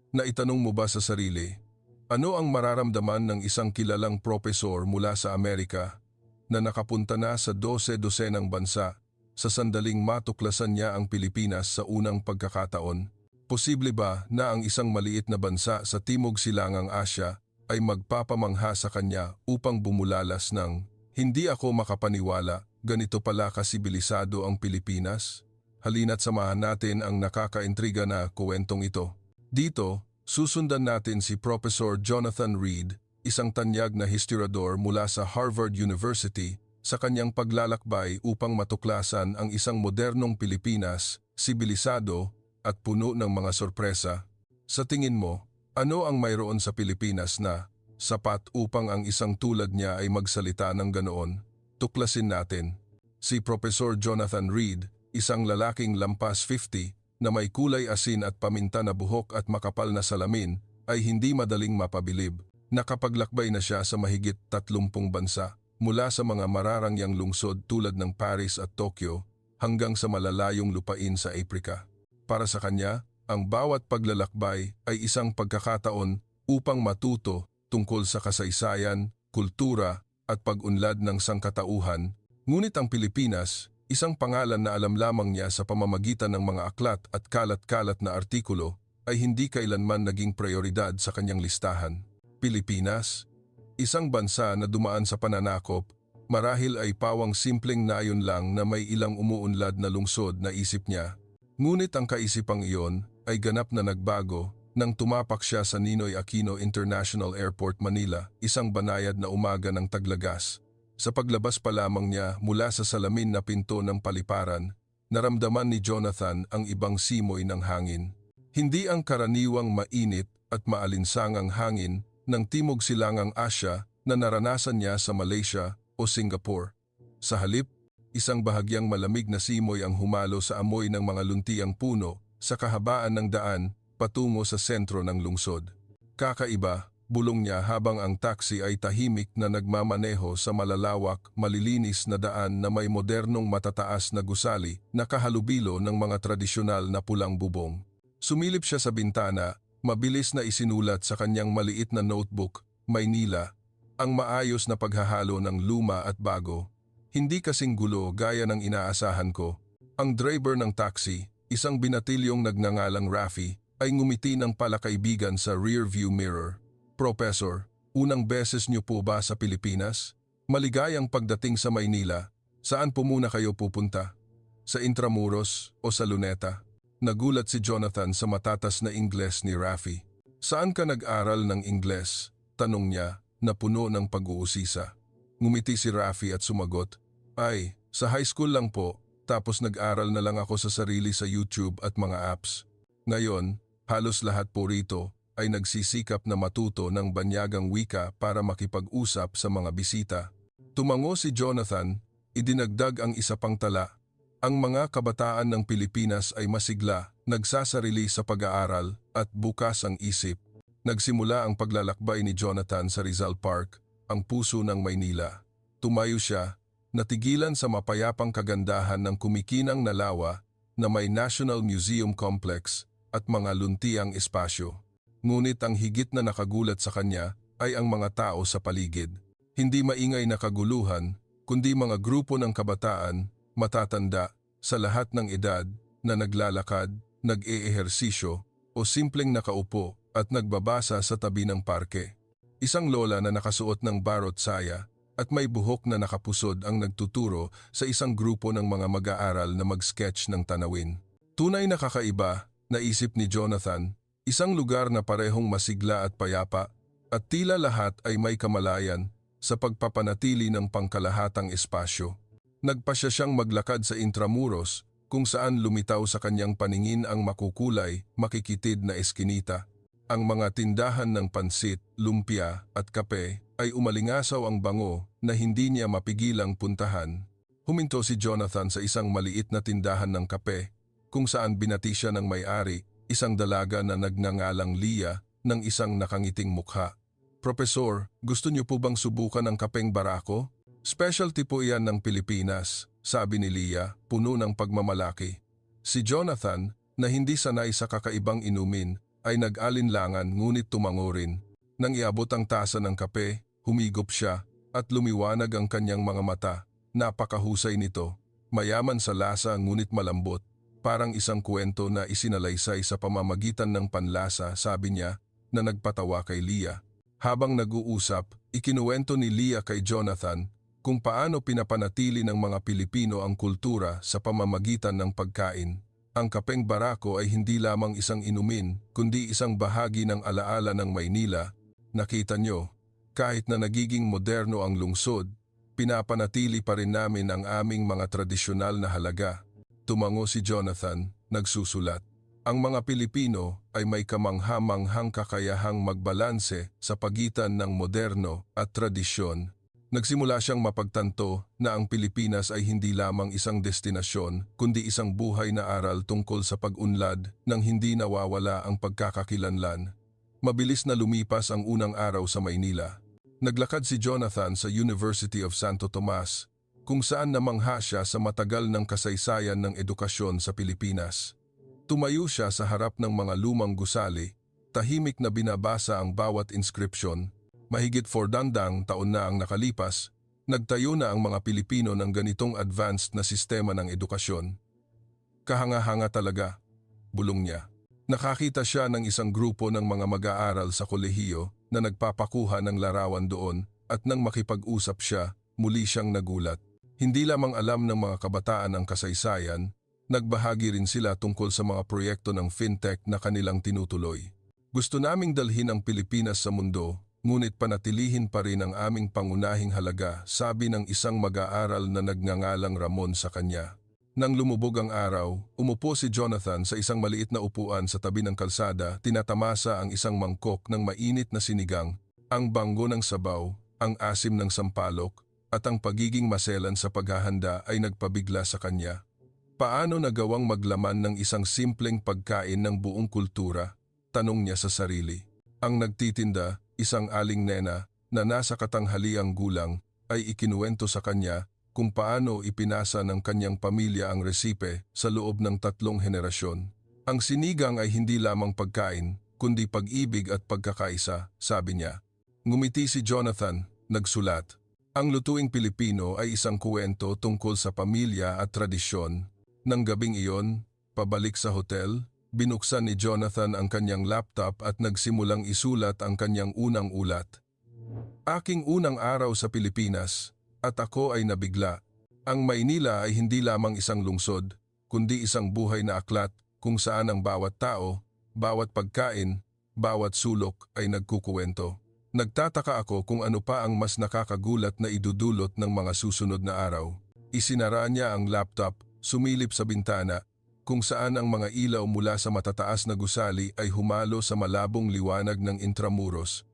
Naitanong mo ba sa sarili, ano ang mararamdaman ng isang kilalang propesor mula sa Amerika na nakapunta na sa 12 bansa sa sandaling matuklasan niya ang Pilipinas sa unang pagkakataon? Posible ba na ang isang maliit na bansa sa Timog Silangang Asya ay magpapamangha sa kanya upang bumulalas ng, "Hindi ako makapaniwala, ganito pala kasibilisado ang Pilipinas"? Halina't samahan natin ang nakakaintriga na kwentong ito. Dito, susundan natin si Professor Jonathan Reed, isang tanyag na historiador mula sa Harvard University, sa kanyang paglalakbay upang matuklasan ang isang modernong Pilipinas, sibilisado at puno ng mga sorpresa. Sa tingin mo, ano ang mayroon sa Pilipinas na sapat upang ang isang tulad niya ay magsalita ng ganoon? Tuklasin natin. Si Professor Jonathan Reed, isang lalaking lampas 50 na may kulay asin at paminta na buhok at makapal na salamin, ay hindi madaling mapabilib. Nakapaglakbay na siya sa mahigit 30 bansa, mula sa mga mararangyang lungsod tulad ng Paris at Tokyo hanggang sa malalayong lupain sa Aprika. Para sa kanya, ang bawat paglalakbay ay isang pagkakataon upang matuto tungkol sa kasaysayan, kultura at pag-unlad ng sangkatauhan. Ngunit ang Pilipinas, isang pangalan na alam lamang niya sa pamamagitan ng mga aklat at kalat-kalat na artikulo, ay hindi kailanman naging prioridad sa kanyang listahan. Pilipinas, isang bansa na dumaan sa pananakop, marahil ay pawang simpleng nayon lang na may ilang umuunlad na lungsod na isip niya. Ngunit ang kaisipang iyon ay ganap na nagbago nang tumapak siya sa Ninoy Aquino International Airport, Manila, isang banayad na umaga ng taglagas. Sa paglabas pa lamang niya mula sa salamin na pinto ng paliparan, naramdaman ni Jonathan ang ibang simoy ng hangin. Hindi ang karaniwang mainit at maalinsangang hangin ng Timog Silangang Asya na naranasan niya sa Malaysia o Singapore. Sa halip, isang bahagyang malamig na simoy ang humalo sa amoy ng mga luntiang puno sa kahabaan ng daan patungo sa sentro ng lungsod. Kakaiba, bulong niya habang ang taxi ay tahimik na nagmamaneho sa malalawak, malilinis na daan na may modernong matataas na gusali na kahalubilo ng mga tradisyonal na pulang bubong. Sumilip siya sa bintana, mabilis na isinulat sa kanyang maliit na notebook, Maynila, ang maayos na paghahalo ng luma at bago. Hindi kasing gulo gaya ng inaasahan ko. Ang driver ng taxi, isang binatilyong nagngangalang Rafi, ay ngumiti ng palakaibigan sa rearview mirror. "Professor, unang beses niyo po ba sa Pilipinas? Maligayang pagdating sa Maynila. Saan po muna kayo pupunta? Sa Intramuros o sa Luneta?" Nagulat si Jonathan sa matatas na Ingles ni Rafi. "Saan ka nag-aral ng Ingles?" tanong niya na puno ng pag-uusisa. Ngumiti si Rafi at sumagot, "Ay, sa high school lang po, tapos nag-aral na lang ako sa sarili sa YouTube at mga apps. Ngayon, halos lahat po rito ay nagsisikap na matuto ng banyagang wika para makipag-usap sa mga bisita." Tumango si Jonathan, idinagdag ang isa pang tala. "Ang mga kabataan ng Pilipinas ay masigla, nagsasarili sa pag-aaral at bukas ang isip." Nagsimula ang paglalakbay ni Jonathan sa Rizal Park, ang puso ng Maynila. Tumayo siya, natigilan sa mapayapang kagandahan ng kumikinang na lawa na may National Museum Complex at mga luntiang espasyo. Ngunit ang higit na nakagulat sa kanya ay ang mga tao sa paligid. Hindi maingay na kaguluhan, kundi mga grupo ng kabataan, matatanda, sa lahat ng edad, na naglalakad, nag-eehersisyo, o simpleng nakaupo at nagbabasa sa tabi ng parke. Isang lola na nakasuot ng barot saya at may buhok na nakapusod ang nagtuturo sa isang grupo ng mga mag-aaral na mag-sketch ng tanawin. Tunay na kakaiba, naisip ni Jonathan, isang lugar na parehong masigla at payapa, at tila lahat ay may kamalayan sa pagpapanatili ng pangkalahatang espasyo. Nagpasya siyang maglakad sa Intramuros, kung saan lumitaw sa kanyang paningin ang makukulay, makikitid na eskinita. Ang mga tindahan ng pansit, lumpia at kape ay umalingasaw ang bango na hindi niya mapigilang puntahan. Huminto si Jonathan sa isang maliit na tindahan ng kape, kung saan binati siya ng may-ari, isang dalaga na nagngangalang Lia, ng isang nakangiting mukha. "Profesor, gusto niyo po bang subukan ang kapeng barako? Specialty po iyan ng Pilipinas," sabi ni Lia, puno ng pagmamalaki. Si Jonathan, na hindi sanay sa kakaibang inumin, ay nag-alinlangan ngunit tumango rin. Nang iabot ang tasa ng kape, humigop siya at lumiwanag ang kanyang mga mata. Napakahusay nito. Mayaman sa lasa ngunit malambot. Parang isang kwento na isinalaysay sa pamamagitan ng panlasa, sabi niya na nagpatawa kay Leah. Habang nag-uusap, ikinuwento ni Leah kay Jonathan kung paano pinapanatili ng mga Pilipino ang kultura sa pamamagitan ng pagkain. Ang kapeng barako ay hindi lamang isang inumin, kundi isang bahagi ng alaala ng Maynila. Nakita nyo, kahit na nagiging moderno ang lungsod, pinapanatili pa rin namin ang aming mga tradisyonal na halaga. Tumango si Jonathan, nagsusulat. Ang mga Pilipino ay may kamangha-manghang kakayahang magbalanse sa pagitan ng moderno at tradisyon. Nagsimula siyang mapagtanto na ang Pilipinas ay hindi lamang isang destinasyon, kundi isang buhay na aral tungkol sa pag-unlad nang hindi nawawala ang pagkakakilanlan. Mabilis na lumipas ang unang araw sa Maynila. Naglakad si Jonathan sa University of Santo Tomas, kung saan namangha siya sa matagal ng kasaysayan ng edukasyon sa Pilipinas. Tumayo siya sa harap ng mga lumang gusali, tahimik na binabasa ang bawat inscription. Mahigit 400 taon na ang nakalipas, nagtayo na ang mga Pilipino ng ganitong advanced na sistema ng edukasyon. Kahanga-hanga talaga, bulong niya. Nakakita siya ng isang grupo ng mga mag-aaral sa kolehiyo na nagpapakuha ng larawan doon at nang makipag-usap siya, muli siyang nagulat. Hindi lamang alam ng mga kabataan ang kasaysayan, nagbahagi rin sila tungkol sa mga proyekto ng fintech na kanilang tinutuloy. Gusto naming dalhin ang Pilipinas sa mundo, ngunit panatilihin pa rin ang aming pangunahing halaga, sabi ng isang mag-aaral na nagngangalang Ramon sa kanya. Nang lumubog ang araw, umupo si Jonathan sa isang maliit na upuan sa tabi ng kalsada, tinatamasa ang isang mangkok ng mainit na sinigang, ang banggo ng sabaw, ang asim ng sampalok, at ang pagiging maselan sa paghahanda ay nagpabigla sa kanya. Paano nagawang maglaman ng isang simpleng pagkain ng buong kultura? Tanong niya sa sarili. Ang nagtitinda, isang aling nena na nasa katanghaliang gulang, ay ikinuwento sa kanya kung paano ipinasa ng kanyang pamilya ang resipe sa loob ng 3 henerasyon. Ang sinigang ay hindi lamang pagkain, kundi pag-ibig at pagkakaisa, sabi niya. Ngumiti si Jonathan, nagsulat. Ang lutuing Pilipino ay isang kuwento tungkol sa pamilya at tradisyon. Nang gabing iyon, pabalik sa hotel, binuksan ni Jonathan ang kanyang laptop at nagsimulang isulat ang kanyang unang ulat. Aking unang araw sa Pilipinas, at ako ay nabigla. Ang Maynila ay hindi lamang isang lungsod, kundi isang buhay na aklat kung saan ang bawat tao, bawat pagkain, bawat sulok ay nagkukuwento. Nagtataka ako kung ano pa ang mas nakakagulat na idudulot ng mga susunod na araw. Isinara niya ang laptop, sumilip sa bintana, kung saan ang mga ilaw mula sa matataas na gusali ay humalo sa malabong liwanag ng intramuros.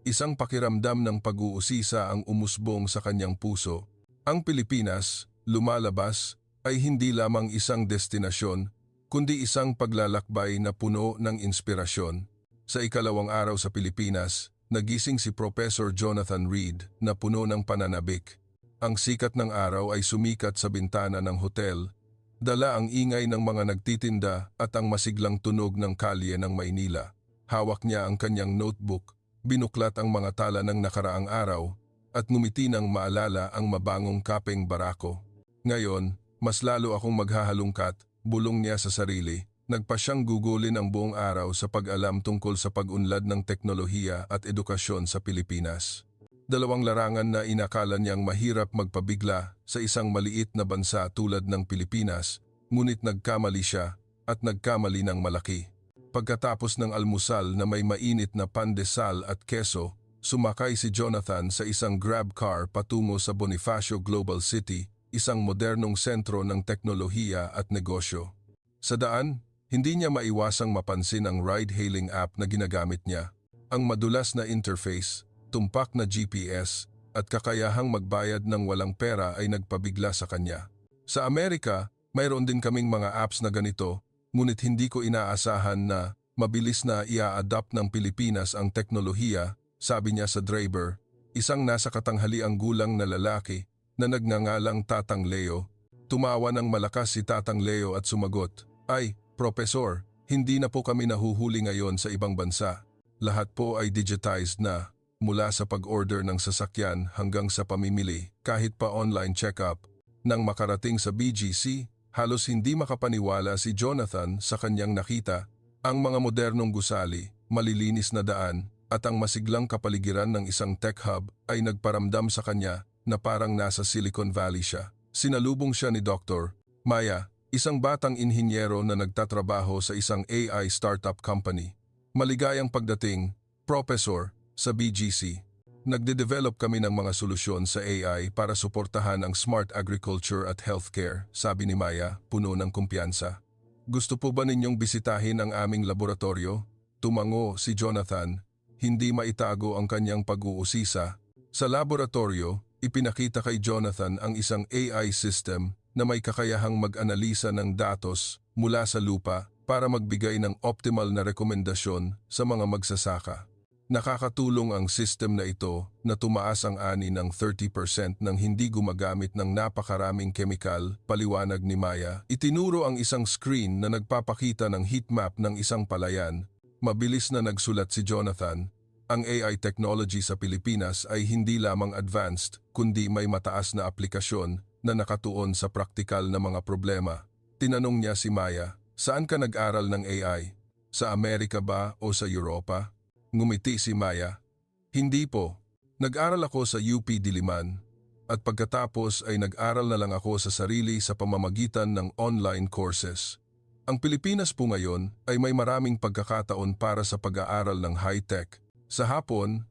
Isang pakiramdam ng pag-uusisa ang umusbong sa kanyang puso. Ang Pilipinas, lumalabas, ay hindi lamang isang destinasyon, kundi isang paglalakbay na puno ng inspirasyon. Sa ikalawang araw sa Pilipinas, nagising si Professor Jonathan Reed na puno ng pananabik. Ang sikat ng araw ay sumikat sa bintana ng hotel, dala ang ingay ng mga nagtitinda at ang masiglang tunog ng kalye ng Maynila. Hawak niya ang kanyang notebook, binuklat ang mga tala ng nakaraang araw, at ngumiti nang maalala ang mabangong kapeng barako. Ngayon, mas lalo akong maghahalungkat, bulong niya sa sarili. Nagpa siyang gugulin ang buong araw sa pag-alam tungkol sa pag-unlad ng teknolohiya at edukasyon sa Pilipinas. 2 larangan na inakala niyang mahirap magpabigla sa isang maliit na bansa tulad ng Pilipinas, ngunit nagkamali siya at nagkamali ng malaki. Pagkatapos ng almusal na may mainit na pandesal at keso, sumakay si Jonathan sa isang grab car patungo sa Bonifacio Global City, isang modernong sentro ng teknolohiya at negosyo. Sa daan, hindi niya maiwasang mapansin ang ride-hailing app na ginagamit niya. Ang madulas na interface, tumpak na GPS, at kakayahang magbayad ng walang pera ay nagpabigla sa kanya. Sa Amerika, mayroon din kaming mga apps na ganito, ngunit hindi ko inaasahan na mabilis na ia-adapt ng Pilipinas ang teknolohiya, sabi niya sa driver, isang nasa katanghaliang gulang na lalaki na nagngangalang Tatang Leo. Tumawa ng malakas si Tatang Leo at sumagot, "Ay, Profesor, Hindi na po kami nahuhuli ngayon sa ibang bansa. Lahat po ay digitized na, mula sa pag-order ng sasakyan hanggang sa pamimili, kahit pa online check-up. Nang makarating sa BGC, halos hindi makapaniwala si Jonathan sa kanyang nakita. Ang mga modernong gusali, malilinis na daan, at ang masiglang kapaligiran ng isang tech hub ay nagparamdam sa kanya na parang nasa Silicon Valley siya. Sinalubong siya ni Dr. Maya, isang batang inhinyero na nagtatrabaho sa isang AI startup company. Maligayang pagdating, Professor, sa BGC. Nagde-develop kami ng mga solusyon sa AI para suportahan ang smart agriculture at healthcare, sabi ni Maya, puno ng kumpiyansa. Gusto po ba ninyong bisitahin ang aming laboratorio? Tumango si Jonathan, hindi maitago ang kanyang pag-uusisa. Sa laboratorio, ipinakita kay Jonathan ang isang AI system na may kakayahang mag-analisa ng datos mula sa lupa para magbigay ng optimal na rekomendasyon sa mga magsasaka. Nakakatulong ang system na ito na tumaas ang ani ng 30% nang hindi gumagamit ng napakaraming kemikal, paliwanag ni Maya. Itinuro ang isang screen na nagpapakita ng heatmap ng isang palayan. Mabilis na nagsulat si Jonathan. Ang AI technology sa Pilipinas ay hindi lamang advanced, kundi may mataas na aplikasyon na nakatuon sa praktikal na mga problema. Tinanong niya si Maya, saan ka nag-aral ng AI? Sa Amerika ba o sa Europa? Ngumiti si Maya. Hindi po. Nag-aral ako sa UP Diliman. At pagkatapos ay nag-aral na lang ako sa sarili sa pamamagitan ng online courses. Ang Pilipinas po ngayon ay may maraming pagkakataon para sa pag-aaral ng high-tech. Sa hapon,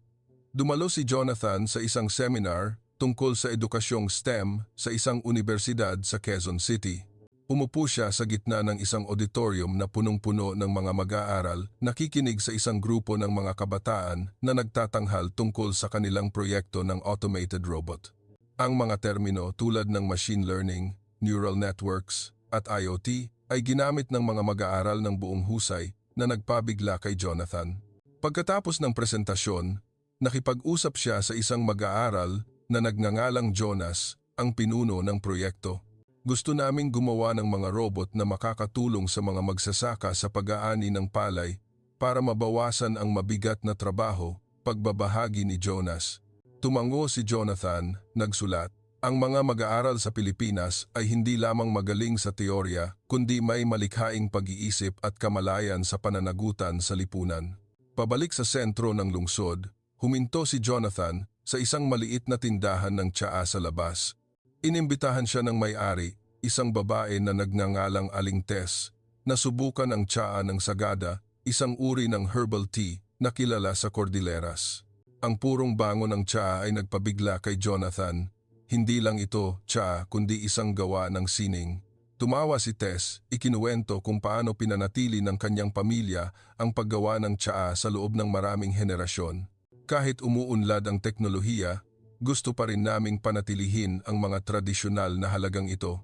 dumalo si Jonathan sa isang seminar tungkol sa edukasyong STEM sa isang universidad sa Quezon City. Umupo siya sa gitna ng isang auditorium na punong-puno ng mga mag-aaral, nakikinig sa isang grupo ng mga kabataan na nagtatanghal tungkol sa kanilang proyekto ng automated robot. Ang mga termino tulad ng machine learning, neural networks, at IoT ay ginamit ng mga mag-aaral ng buong husay na nagpabigla kay Jonathan. Pagkatapos ng presentasyon, nakipag-usap siya sa isang mag-aaral na nagngangalang Jonas, ang pinuno ng proyekto. Gusto naming gumawa ng mga robot na makakatulong sa mga magsasaka sa pag-aani ng palay para mabawasan ang mabigat na trabaho, pagbabahagi ni Jonas. Tumango si Jonathan, nagsulat. Ang mga mag-aaral sa Pilipinas ay hindi lamang magaling sa teorya, kundi may malikhaing pag-iisip at kamalayan sa pananagutan sa lipunan. Pabalik sa sentro ng lungsod, huminto si Jonathan sa isang maliit na tindahan ng tsaa sa labas. Inimbitahan siya ng may-ari, isang babae na nagngangalang Aling Tess, na subukan ang tsaa ng Sagada, isang uri ng herbal tea na kilala sa Cordilleras. Ang purong bango ng tsaa ay nagpabigla kay Jonathan. Hindi lang ito tsaa kundi isang gawa ng sining. Tumawa si Tess, ikinuwento kung paano pinanatili ng kanyang pamilya ang paggawa ng tsaa sa loob ng maraming henerasyon. Kahit umuunlad ang teknolohiya, gusto pa rin naming panatilihin ang mga tradisyonal na halagang ito.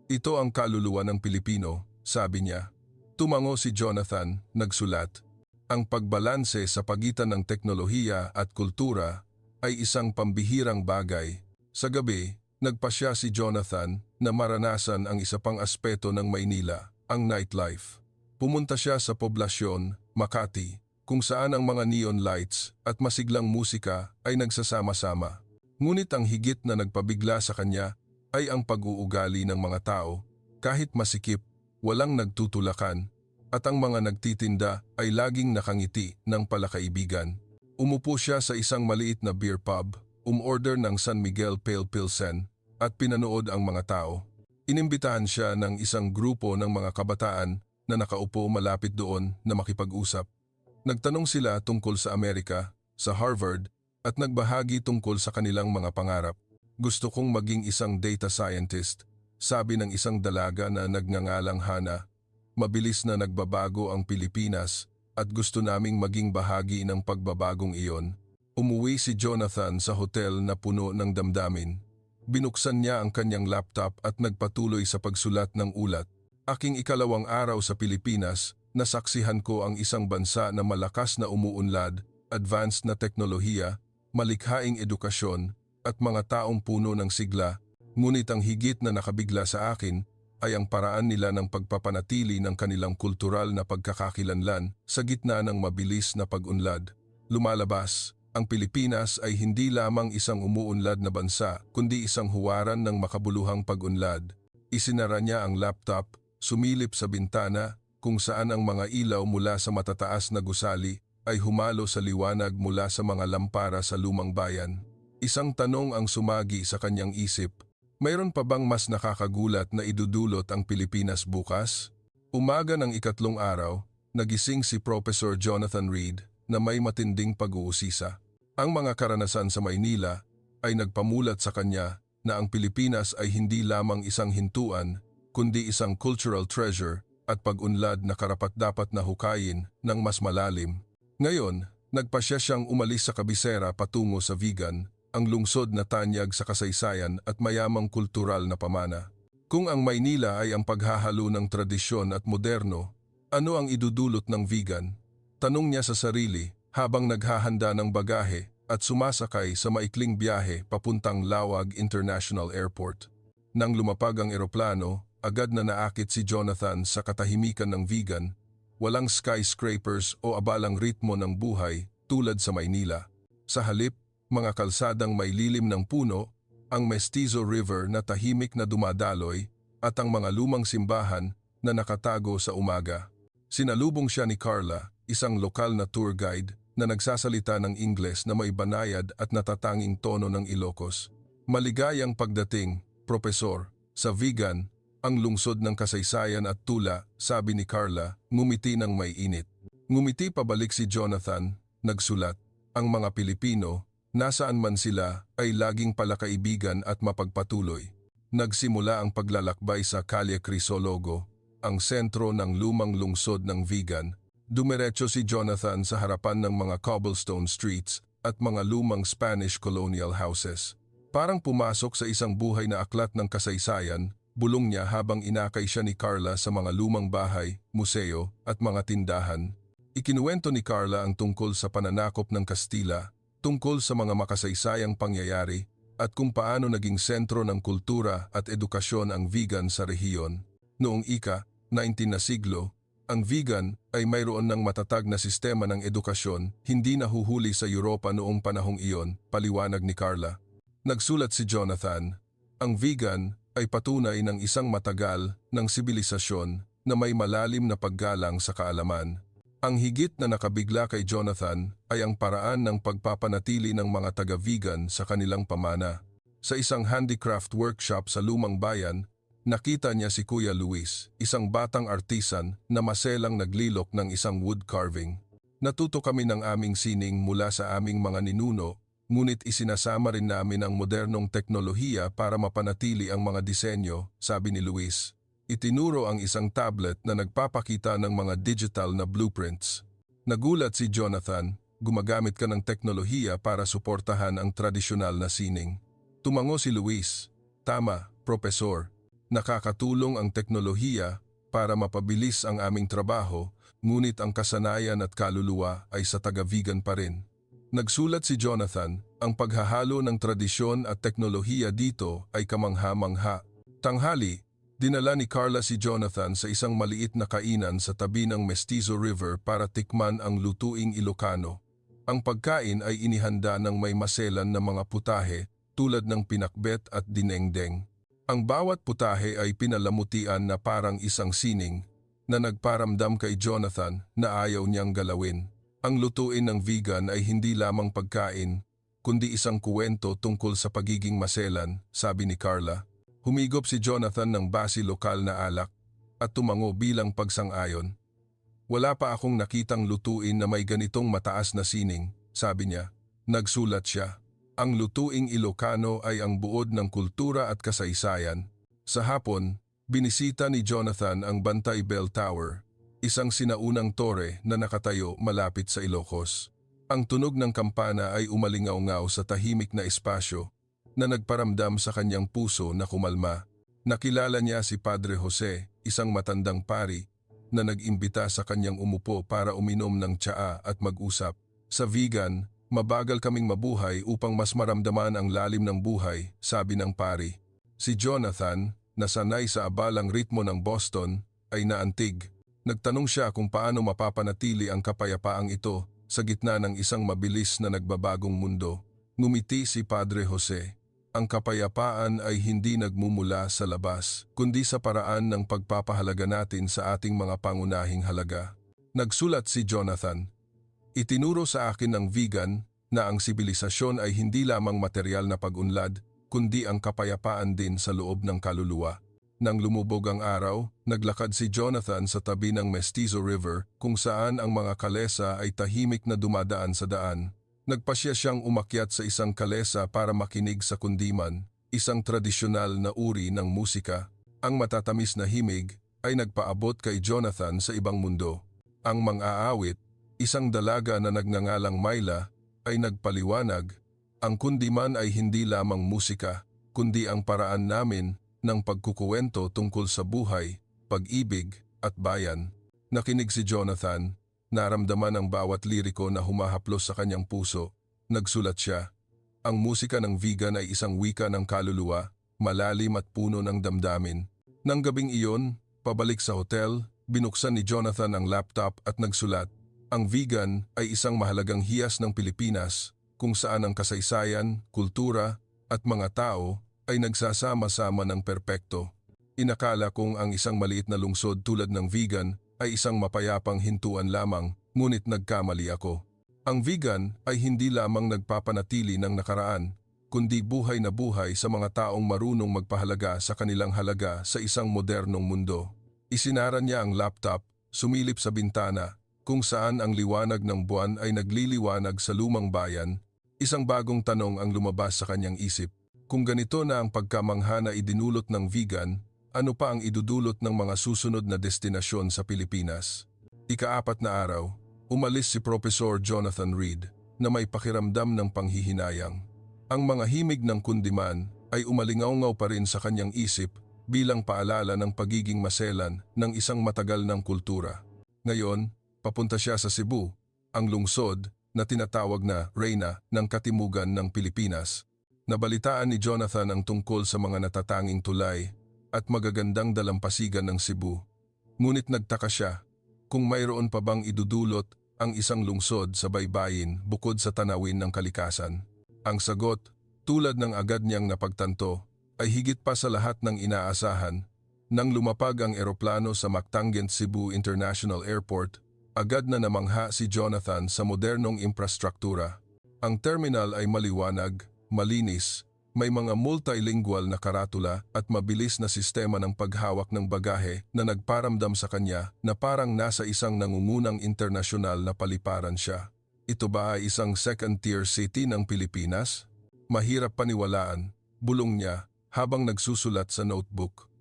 Ito ang kaluluwa ng Pilipino, sabi niya. Tumango si Jonathan, nagsulat. Ang pagbalanse sa pagitan ng teknolohiya at kultura ay isang pambihirang bagay. Sa gabi, nagpasya si Jonathan na maranasan ang isa pang aspeto ng Maynila, ang nightlife. Pumunta siya sa poblasyon, Makati, kung saan ang mga neon lights at masiglang musika ay nagsasama-sama. Ngunit ang higit na nagpabigla sa kanya ay ang pag-uugali ng mga tao, kahit masikip, walang nagtutulakan, at ang mga nagtitinda ay laging nakangiti ng palakaibigan. Umupo siya sa isang maliit na beer pub, umorder ng San Miguel Pale Pilsen, at pinanood ang mga tao. Inimbitahan siya ng isang grupo ng mga kabataan na nakaupo malapit doon na makipag-usap. Nagtanong sila tungkol sa Amerika, sa Harvard, at nagbahagi tungkol sa kanilang mga pangarap. Gusto kong maging isang data scientist, sabi ng isang dalaga na nagngangalang Hana. Mabilis na nagbabago ang Pilipinas at gusto naming maging bahagi ng pagbabagong iyon. Umuwi si Jonathan sa hotel na puno ng damdamin. Binuksan niya ang kanyang laptop at nagpatuloy sa pagsulat ng ulat. Aking ikalawang araw sa Pilipinas, nasaksihan ko ang isang bansa na malakas na umuunlad, advanced na teknolohiya, malikhaing edukasyon, at mga taong puno ng sigla, ngunit ang higit na nakabigla sa akin ay ang paraan nila ng pagpapanatili ng kanilang kultural na pagkakakilanlan sa gitna ng mabilis na pag-unlad. Lumalabas, ang Pilipinas ay hindi lamang isang umuunlad na bansa kundi isang huwaran ng makabuluhang pag-unlad. Isinara niya ang laptop, sumilip sa bintana kung saan ang mga ilaw mula sa matataas na gusali ay humalo sa liwanag mula sa mga lampara sa lumang bayan. Isang tanong ang sumagi sa kanyang isip. Mayroon pa bang mas nakakagulat na idudulot ang Pilipinas bukas? Umaga ng ikatlong araw, nagising si Professor Jonathan Reed na may matinding pag-uusisa. Ang mga karanasan sa Maynila ay nagpamulat sa kanya na ang Pilipinas ay hindi lamang isang hintuan, kundi isang cultural treasure at pag-unlad na karapat-dapat na hukayin ng mas malalim. Ngayon, nagpasya siyang umalis sa kabisera patungo sa Vigan, ang lungsod na tanyag sa kasaysayan at mayamang kultural na pamana. Kung ang Maynila ay ang paghahalo ng tradisyon at moderno, ano ang idudulot ng Vigan? Tanong niya sa sarili habang naghahanda ng bagahe at sumasakay sa maikling biyahe papuntang Lawag International Airport. Nang lumapag ang eroplano, agad na naakit si Jonathan sa katahimikan ng Vigan. Walang skyscrapers o abalang ritmo ng buhay tulad sa Maynila. Sa halip, mga kalsadang may lilim ng puno, ang Mestizo River na tahimik na dumadaloy at ang mga lumang simbahan na nakatago sa umaga. Sinalubong siya ni Carla, isang lokal na tour guide na nagsasalita ng Ingles na may banayad at natatanging tono ng Ilocos. Maligayang pagdating, Profesor, sa Vigan, ang lungsod ng kasaysayan at tula, sabi ni Carla, ngumiti ng may init. Ngumiti pabalik si Jonathan, nagsulat, ang mga Pilipino, nasaan man sila, ay laging palakaibigan at mapagpatuloy. Nagsimula ang paglalakbay sa Calle Crisologo, ang sentro ng lumang lungsod ng Vigan. Dumiretso si Jonathan sa harapan ng mga cobblestone streets at mga lumang Spanish colonial houses. Parang pumasok sa isang buhay na aklat ng kasaysayan, bulong niya habang inakay siya ni Carla sa mga lumang bahay, museo at mga tindahan. Ikinuwento ni Carla ang tungkol sa pananakop ng Kastila, tungkol sa mga makasaysayang pangyayari at kung paano naging sentro ng kultura at edukasyon ang Vigan sa rehiyon. Noong ika-19 na siglo, ang Vigan ay mayroon ng matatag na sistema ng edukasyon hindi nahuhuli sa Europa noong panahong iyon, paliwanag ni Carla. Nagsulat si Jonathan, ang Vigan ay patunay ng isang matagal ng sibilisasyon na may malalim na paggalang sa kaalaman. Ang higit na nakabigla kay Jonathan ay ang paraan ng pagpapanatili ng mga taga-Vigan sa kanilang pamana. Sa isang handicraft workshop sa lumang bayan, nakita niya si Kuya Luis, isang batang artisan na maselang naglilok ng isang wood carving. Natuto kami ng aming sining mula sa aming mga ninuno, ngunit isinasama rin namin ang modernong teknolohiya para mapanatili ang mga disenyo, sabi ni Luis. Itinuro ang isang tablet na nagpapakita ng mga digital na blueprints. Nagulat si Jonathan, gumagamit ka ng teknolohiya para suportahan ang tradisyonal na sining. Tumango si Luis, tama, Profesor. Nakakatulong ang teknolohiya para mapabilis ang aming trabaho, ngunit ang kasanayan at kaluluwa ay sa taga-Vigan pa rin. Nagsulat si Jonathan, ang paghahalo ng tradisyon at teknolohiya dito ay kamangha-mangha. Tanghali, dinala ni Carla si Jonathan sa isang maliit na kainan sa tabi ng Mestizo River para tikman ang lutuing Ilocano. Ang pagkain ay inihanda ng may maselan na mga putahe tulad ng pinakbet at dinengdeng. Ang bawat putahe ay pinalamutian na parang isang sining na nagparamdam kay Jonathan na ayaw niyang galawin. Ang lutuin ng Vigan ay hindi lamang pagkain, kundi isang kuwento tungkol sa pagiging maselan, sabi ni Carla. Humigop si Jonathan ng basi lokal na alak at tumango bilang pagsang-ayon. Wala pa akong nakitang lutuin na may ganitong mataas na sining, sabi niya. Nagsulat siya. Ang lutuing Ilocano ay ang buod ng kultura at kasaysayan. Sa hapon, binisita ni Jonathan ang Bantay Bell Tower, isang sinaunang tore na nakatayo malapit sa Ilocos. Ang tunog ng kampana ay umalingaw-ngaw sa tahimik na espasyo na nagparamdam sa kanyang puso na kumalma. Nakilala niya si Padre Jose, isang matandang pari, na nag-imbita sa kanyang umupo para uminom ng tsaa at mag-usap. Sa Vigan, mabagal kaming mabuhay upang mas maramdaman ang lalim ng buhay, sabi ng pari. Si Jonathan, na sanay sa abalang ritmo ng Boston, ay naantig. Nagtanong siya kung paano mapapanatili ang kapayapaang ito sa gitna ng isang mabilis na nagbabagong mundo. Ngumiti si Padre Jose. Ang kapayapaan ay hindi nagmumula sa labas, kundi sa paraan ng pagpapahalaga natin sa ating mga pangunahing halaga. Nagsulat si Jonathan. Itinuro sa akin ng vegan na ang sibilisasyon ay hindi lamang material na pag-unlad, kundi ang kapayapaan din sa loob ng kaluluwa. Nang lumubog ang araw, naglakad si Jonathan sa tabi ng Mestizo River kung saan ang mga kalesa ay tahimik na dumadaan sa daan. Nagpasya siyang umakyat sa isang kalesa para makinig sa kundiman, isang tradisyonal na uri ng musika. Ang matatamis na himig ay nagpaabot kay Jonathan sa ibang mundo. Ang mang-aawit, isang dalaga na nagngangalang Myla, ay nagpaliwanag, ang kundiman ay hindi lamang musika, kundi ang paraan namin ng pagkukuwento tungkol sa buhay, pag-ibig at bayan. Nakinig si Jonathan, naramdaman ang bawat liriko na humahaplos sa kanyang puso. Nagsulat siya, ang musika ng vegan ay isang wika ng kaluluwa, malalim at puno ng damdamin. Nang gabing iyon, pabalik sa hotel, binuksan ni Jonathan ang laptop at nagsulat, ang vegan ay isang mahalagang hiyas ng Pilipinas kung saan ang kasaysayan, kultura at mga tao ay nagsasama-sama ng perpekto. Inakala kong ang isang maliit na lungsod tulad ng vegan ay isang mapayapang hintuan lamang, ngunit nagkamali ako. Ang vegan ay hindi lamang nagpapanatili ng nakaraan, kundi buhay na buhay sa mga taong marunong magpahalaga sa kanilang halaga sa isang modernong mundo. Isinara niya ang laptop, sumilip sa bintana, kung saan ang liwanag ng buwan ay nagliliwanag sa lumang bayan. Isang bagong tanong ang lumabas sa kanyang isip. Kung ganito na ang pagkamangha na idinulot ng vegan, ano pa ang idudulot ng mga susunod na destinasyon sa Pilipinas? Ika-4 na araw, umalis si Professor Jonathan Reed na may pakiramdam ng panghihinayang. Ang mga himig ng kundiman ay umalingaw-ngaw pa rin sa kanyang isip bilang paalala ng pagiging maselan ng isang matagal ng kultura. Ngayon, papunta siya sa Cebu, ang lungsod na tinatawag na Reyna ng Katimugan ng Pilipinas. Nabalitaan ni Jonathan ang tungkol sa mga natatanging tulay at magagandang dalampasigan ng Cebu. Ngunit nagtaka siya kung mayroon pa bang idudulot ang isang lungsod sa baybayin bukod sa tanawin ng kalikasan. Ang sagot, tulad ng agad niyang napagtanto, ay higit pa sa lahat ng inaasahan. Nang lumapag ang eroplano sa Mactanggent Cebu International Airport, agad na namangha si Jonathan sa modernong infrastruktura. Ang terminal ay maliwanag, malinis, may mga multilingual na karatula at mabilis na sistema ng paghawak ng bagahe na nagparamdam sa kanya na parang nasa isang nangungunang internasyonal na paliparan siya. Ito ba ay isang second-tier city ng Pilipinas? Mahirap paniwalaan, bulong niya habang nagsusulat sa notebook.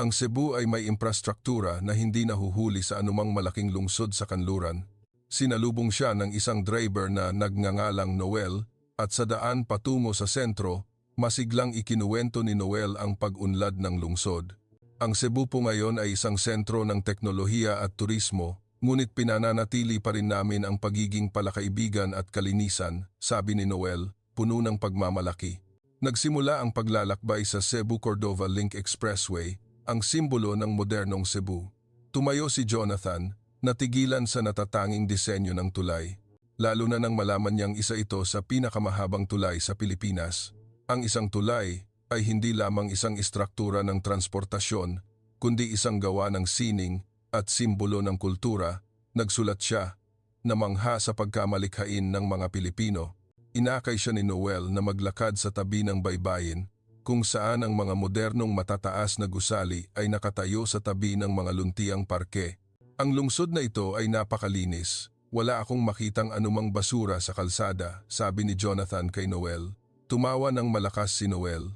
Ang Cebu ay may infrastruktura na hindi nahuhuli sa anumang malaking lungsod sa kanluran. Sinalubong siya ng isang driver na nagngangalang Noel, at sa daan patungo sa sentro, masiglang ikinuwento ni Noel ang pag-unlad ng lungsod. Ang Cebu po ngayon ay isang sentro ng teknolohiya at turismo, ngunit pinananatili pa rin namin ang pagiging palakaibigan at kalinisan, sabi ni Noel, puno ng pagmamalaki. Nagsimula ang paglalakbay sa Cebu-Cordova Link Expressway, ang simbolo ng modernong Cebu. Tumayo si Jonathan, natigilan sa natatanging disenyo ng tulay. Lalo na nang malaman niyang isa ito sa pinakamahabang tulay sa Pilipinas. Ang isang tulay ay hindi lamang isang istruktura ng transportasyon, kundi isang gawa ng sining at simbolo ng kultura. Nagsulat siya, namangha sa pagkamalikhain ng mga Pilipino. Inakay siya ni Noel na maglakad sa tabi ng baybayin, kung saan ang mga modernong matataas na gusali ay nakatayo sa tabi ng mga luntiang parke. Ang lungsod na ito ay napakalinis. Wala akong makitang anumang basura sa kalsada, sabi ni Jonathan kay Noel. Tumawa ng malakas si Noel.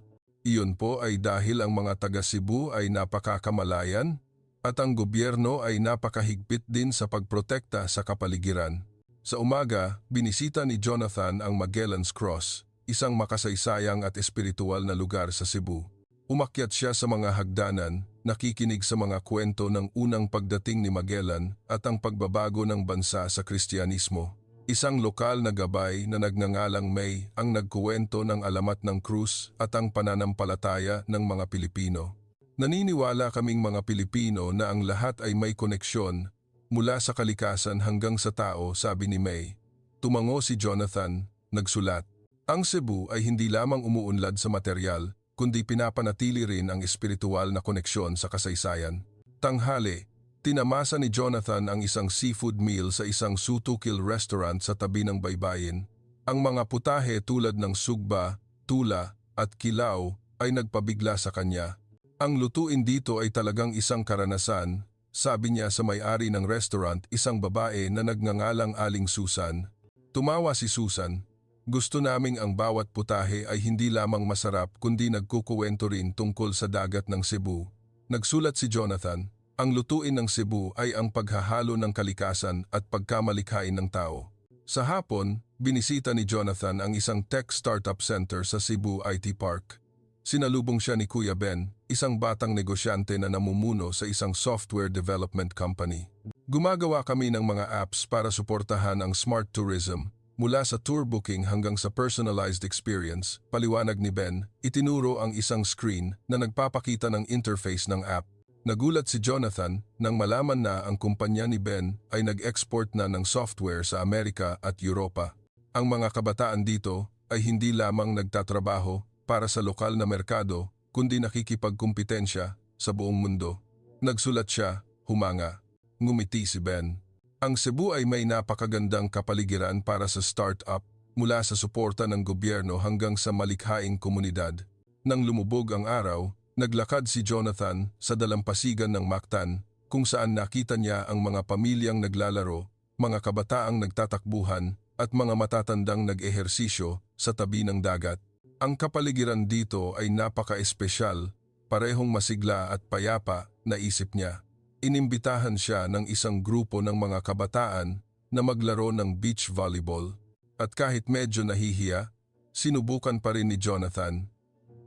Iyon po ay dahil ang mga taga Cebu ay napakakamalayan at ang gobyerno ay napakahigpit din sa pagprotekta sa kapaligiran. Sa umaga, binisita ni Jonathan ang Magellan's Cross, isang makasaysayang at espiritual na lugar sa Cebu. Umakyat siya sa mga hagdanan, nakikinig sa mga kwento ng unang pagdating ni Magellan at ang pagbabago ng bansa sa Kristyanismo. Isang lokal na gabay na nagngangalang May ang nagkuwento ng alamat ng krus at ang pananampalataya ng mga Pilipino. Naniniwala kaming mga Pilipino na ang lahat ay may koneksyon mula sa kalikasan hanggang sa tao, sabi ni May. Tumango si Jonathan, nagsulat. Ang Cebu ay hindi lamang umuunlad sa material, kundi pinapanatili rin ang espiritual na koneksyon sa kasaysayan. Tanghali, tinamasa ni Jonathan ang isang seafood meal sa isang sutukil restaurant sa tabi ng baybayin. Ang mga putahe tulad ng sugba, tula at kilaw ay nagpabigla sa kanya. Ang lutuin dito ay talagang isang karanasan, sabi niya sa may-ari ng restaurant, isang babae na nagngangalang Aling Susan. Tumawa si Susan. Gusto naming ang bawat putahe ay hindi lamang masarap kundi nagkukuwento rin tungkol sa dagat ng Cebu. Nagsulat si Jonathan. Ang lutuin ng Cebu ay ang paghahalo ng kalikasan at pagkamalikhain ng tao. Sa hapon, binisita ni Jonathan ang isang tech startup center sa Cebu IT Park. Sinalubong siya ni Kuya Ben, isang batang negosyante na namumuno sa isang software development company. Gumagawa kami ng mga apps para suportahan ang smart tourism, mula sa tour booking hanggang sa personalized experience, paliwanag ni Ben. Itinuro ang isang screen na nagpapakita ng interface ng app. Nagulat si Jonathan nang malaman na ang kumpanya ni Ben ay nag-export na ng software sa Amerika at Europa. Ang mga kabataan dito ay hindi lamang nagtatrabaho para sa lokal na merkado, kundi nakikipagkumpitensya sa buong mundo. Nagsulat siya, humanga. Ngumiti si Ben. Ang Cebu ay may napakagandang kapaligiran para sa startup, mula sa suporta ng gobyerno hanggang sa malikhaing komunidad. Nang lumubog ang araw, naglakad si Jonathan sa dalampasigan ng Mactan, kung saan nakita niya ang mga pamilyang naglalaro, mga kabataang nagtatakbuhan at mga matatandang nag-ehersisyo sa tabi ng dagat. Ang kapaligiran dito ay napaka-espesyal, parehong masigla at payapa, naisip niya. Inimbitahan siya ng isang grupo ng mga kabataan na maglaro ng beach volleyball. At kahit medyo nahihiya, sinubukan pa rin ni Jonathan.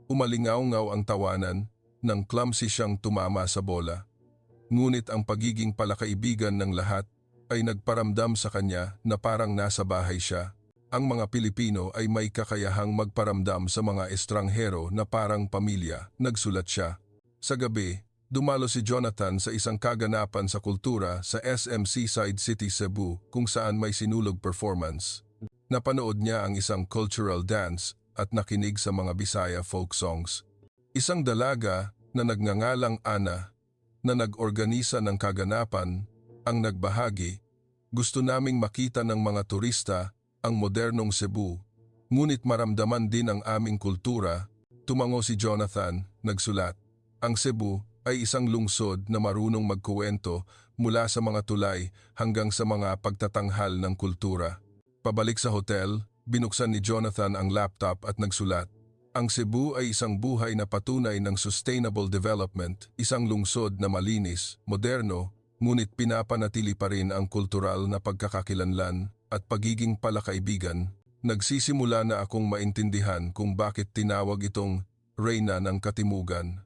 Umalingaw-ngaw ang tawanan nang clumsy siyang tumama sa bola. Ngunit ang pagiging palakaibigan ng lahat ay nagparamdam sa kanya na parang nasa bahay siya. Ang mga Pilipino ay may kakayahang magparamdam sa mga estranghero na parang pamilya, nagsulat siya. Sa gabi, dumalo si Jonathan sa isang kaganapan sa kultura sa SM Seaside City, Cebu, kung saan may sinulog performance. Napanood niya ang isang cultural dance at nakinig sa mga Bisaya folk songs. Isang dalaga na nagngangalang Ana na nag-organisa ng kaganapan ang nagbahagi. Gusto naming makita ng mga turista ang modernong Cebu, ngunit maramdaman din ang aming kultura. Tumango si Jonathan, nagsulat. Ang Cebu ay isang lungsod na marunong magkuwento mula sa mga tulay hanggang sa mga pagtatanghal ng kultura. Pabalik sa hotel, binuksan ni Jonathan ang laptop at nagsulat. Ang Cebu ay isang buhay na patunay ng sustainable development, isang lungsod na malinis, moderno, ngunit pinapanatili pa rin ang kultural na pagkakakilanlan at pagiging palakaibigan. Nagsisimula na akong maintindihan kung bakit tinawag itong Reyna ng Katimugan.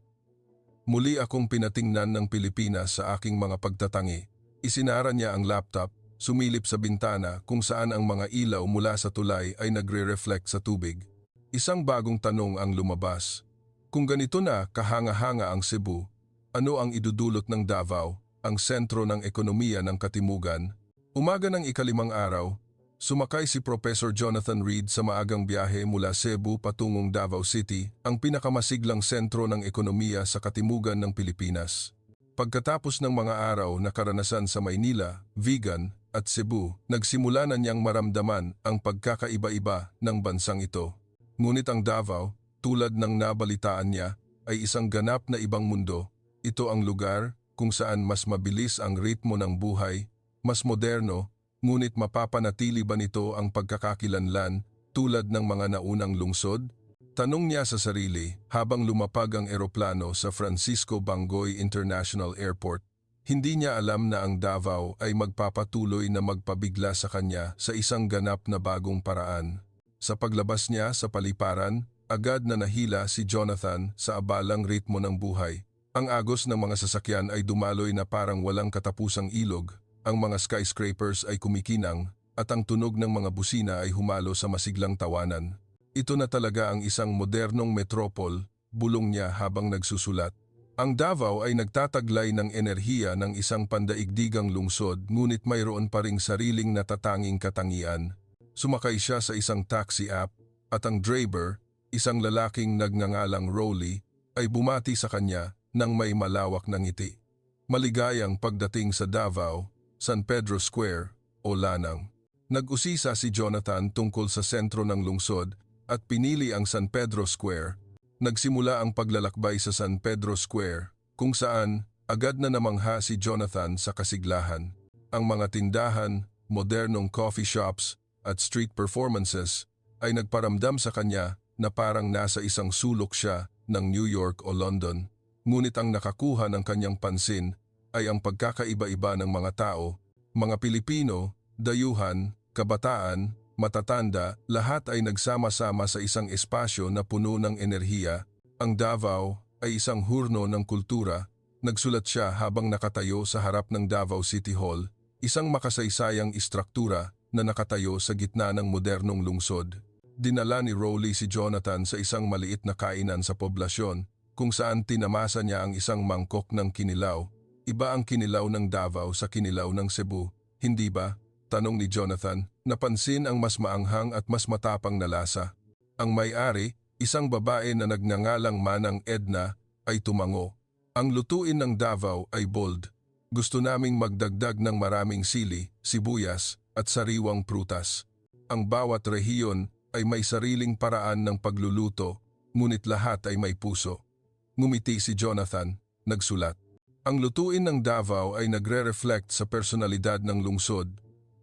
Muli akong pinatingnan ng Pilipinas sa aking mga pagtatangi. Isinara niya ang laptop, sumilip sa bintana kung saan ang mga ilaw mula sa tulay ay nagre-reflect sa tubig. Isang bagong tanong ang lumabas. Kung ganito na kahanga-hanga ang Cebu, ano ang idudulot ng Davao, ang sentro ng ekonomiya ng Katimugan? Umaga ng ikalimang araw, sumakay si Professor Jonathan Reed sa maagang biyahe mula Cebu patungong Davao City, ang pinakamasiglang sentro ng ekonomiya sa Katimugan ng Pilipinas. Pagkatapos ng mga araw na karanasan sa Maynila, Vigan at Cebu, nagsimula na niyang maramdaman ang pagkakaiba-iba ng bansang ito. Ngunit ang Davao, tulad ng nabalitaan niya, ay isang ganap na ibang mundo. Ito ang lugar kung saan mas mabilis ang ritmo ng buhay, mas moderno, ngunit mapapanatili ba nito ang pagkakakilanlan tulad ng mga naunang lungsod? Tanong niya sa sarili habang lumapag ang eroplano sa Francisco Bangoy International Airport. Hindi niya alam na ang Davao ay magpapatuloy na magpabigla sa kanya sa isang ganap na bagong paraan. Sa paglabas niya sa paliparan, agad na nahila si Jonathan sa abalang ritmo ng buhay. Ang agos ng mga sasakyan ay dumaloy na parang walang katapusang ilog, ang mga skyscrapers ay kumikinang, at ang tunog ng mga busina ay humalo sa masiglang tawanan. Ito na talaga ang isang modernong metropol, bulong niya habang nagsusulat. Ang Davao ay nagtataglay ng enerhiya ng isang pandaigdigang lungsod ngunit mayroon pa ring sariling natatanging katangian. Sumakay siya sa isang taxi app at ang driver, isang lalaking nagngangalang Rolly, ay bumati sa kanya nang may malawak na ngiti. Maligayang pagdating sa Davao, San Pedro Square o Lanang. Nag-usisa si Jonathan tungkol sa sentro ng lungsod at pinili ang San Pedro Square. Nagsimula ang paglalakbay sa San Pedro Square kung saan agad na namangha si Jonathan sa kasiglahan. Ang mga tindahan, modernong coffee shops at street performances ay nagparamdam sa kanya na parang nasa isang sulok siya ng New York o London. Ngunit ang nakakuha ng kanyang pansin ay ang pagkakaiba-iba ng mga tao, mga Pilipino, dayuhan, kabataan, matatanda, lahat ay nagsama-sama sa isang espasyo na puno ng enerhiya. Ang Davao ay isang hurno ng kultura. Nagsulat siya habang nakatayo sa harap ng Davao City Hall, isang makasaysayang istruktura na nakatayo sa gitna ng modernong lungsod. Dinala ni Rolly si Jonathan sa isang maliit na kainan sa poblasyon kung saan tinamasa niya ang isang mangkok ng kinilaw. Iba ang kinilaw ng Davao sa kinilaw ng Cebu, hindi ba? Tanong ni Jonathan, napansin ang mas maanghang at mas matapang na lasa. Ang may-ari, isang babae na nagngangalang Manang Edna, ay tumango. Ang lutuin ng Davao ay bold. Gusto naming magdagdag ng maraming sili, sibuyas at sariwang prutas. Ang bawat rehiyon ay may sariling paraan ng pagluluto, ngunit lahat ay may puso. Ngumiti si Jonathan, nagsulat. Ang lutuin ng Davao ay nagre-reflect sa personalidad ng lungsod.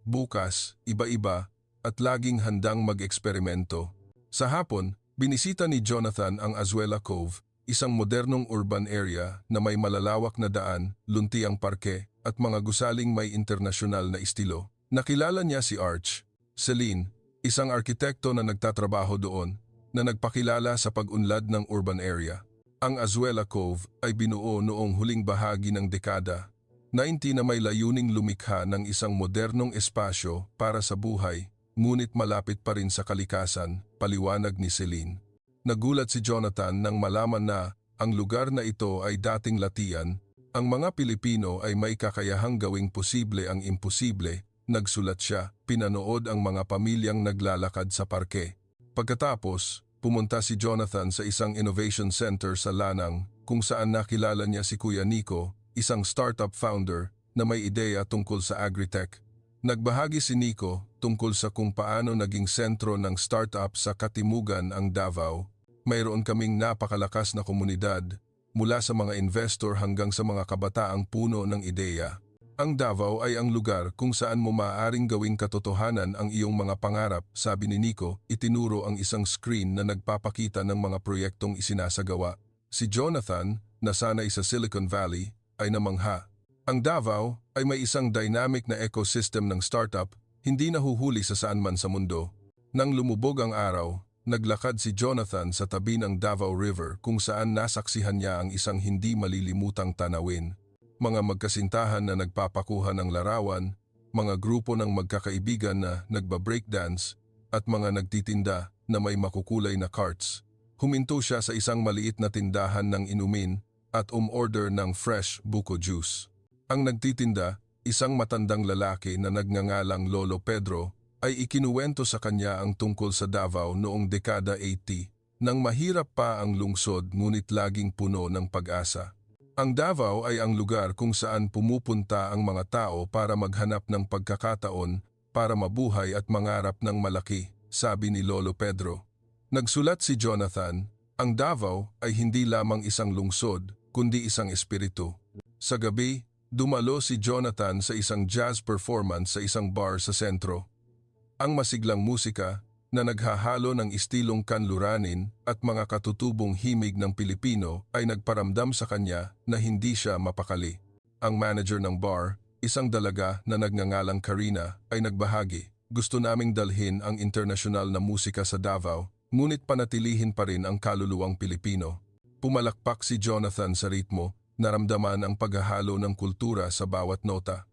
Bukas, iba-iba, at laging handang mag-eksperimento. Sa hapon, binisita ni Jonathan ang Azuela Cove, isang modernong urban area na may malalawak na daan, luntiang parke, at mga gusaling may internasyonal na estilo. Nakilala niya si Arch, Celine, isang arkitekto na nagtatrabaho doon, na nagpakilala sa pag-unlad ng urban area. Ang Azuela Cove ay binuo noong huling bahagi ng dekada 90 na may layuning lumikha ng isang modernong espasyo para sa buhay, ngunit malapit pa rin sa kalikasan, paliwanag ni Celine. Nagulat si Jonathan nang malaman na ang lugar na ito ay dating latian. Ang mga Pilipino ay may kakayahang gawing posible ang imposible, nagsulat siya, pinanood ang mga pamilyang naglalakad sa parke. Pagkatapos, pumunta si Jonathan sa isang innovation center sa Lanang kung saan nakilala niya si Kuya Nico, isang startup founder na may ideya tungkol sa agritech. Nagbahagi si Nico tungkol sa kung paano naging sentro ng startup sa Katimugan ang Davao. Mayroon kaming napakalakas na komunidad, mula sa mga investor hanggang sa mga kabataang puno ng ideya. Ang Davao ay ang lugar kung saan mo maaaring gawing katotohanan ang iyong mga pangarap, sabi ni Nico, itinuro ang isang screen na nagpapakita ng mga proyektong isinasagawa. Si Jonathan, na sanay sa Silicon Valley, ay namangha. Ang Davao ay may isang dynamic na ecosystem ng startup, hindi nahuhuli sa saan man sa mundo. Nang lumubog ang araw, naglakad si Jonathan sa tabi ng Davao River kung saan nasaksihan niya ang isang hindi malilimutang tanawin. Mga magkasintahan na nagpapakuha ng larawan, mga grupo ng magkakaibigan na nagba-breakdance, at mga nagtitinda na may makukulay na carts. Huminto siya sa isang maliit na tindahan ng inumin at umorder ng fresh buko juice. Ang nagtitinda, isang matandang lalaki na nagngangalang Lolo Pedro, ay ikinuwento sa kanya ang tungkol sa Davao noong dekada 80, nang mahirap pa ang lungsod ngunit laging puno ng pag-asa. Ang Davao ay ang lugar kung saan pumupunta ang mga tao para maghanap ng pagkakataon para mabuhay at mangarap ng malaki, sabi ni Lolo Pedro. Nagsulat si Jonathan, ang Davao ay hindi lamang isang lungsod, kundi isang espiritu. Sa gabi, dumalo si Jonathan sa isang jazz performance sa isang bar sa sentro. Ang masiglang musika na naghahalo ng istilong kanluranin at mga katutubong himig ng Pilipino ay nagparamdam sa kanya na hindi siya mapakali. Ang manager ng bar, isang dalaga na nagngangalang Karina, ay nagbahagi. Gusto naming dalhin ang internasyonal na musika sa Davao, ngunit panatilihin pa rin ang kaluluwang Pilipino. Pumalakpak si Jonathan sa ritmo, naramdaman ang paghahalo ng kultura sa bawat nota.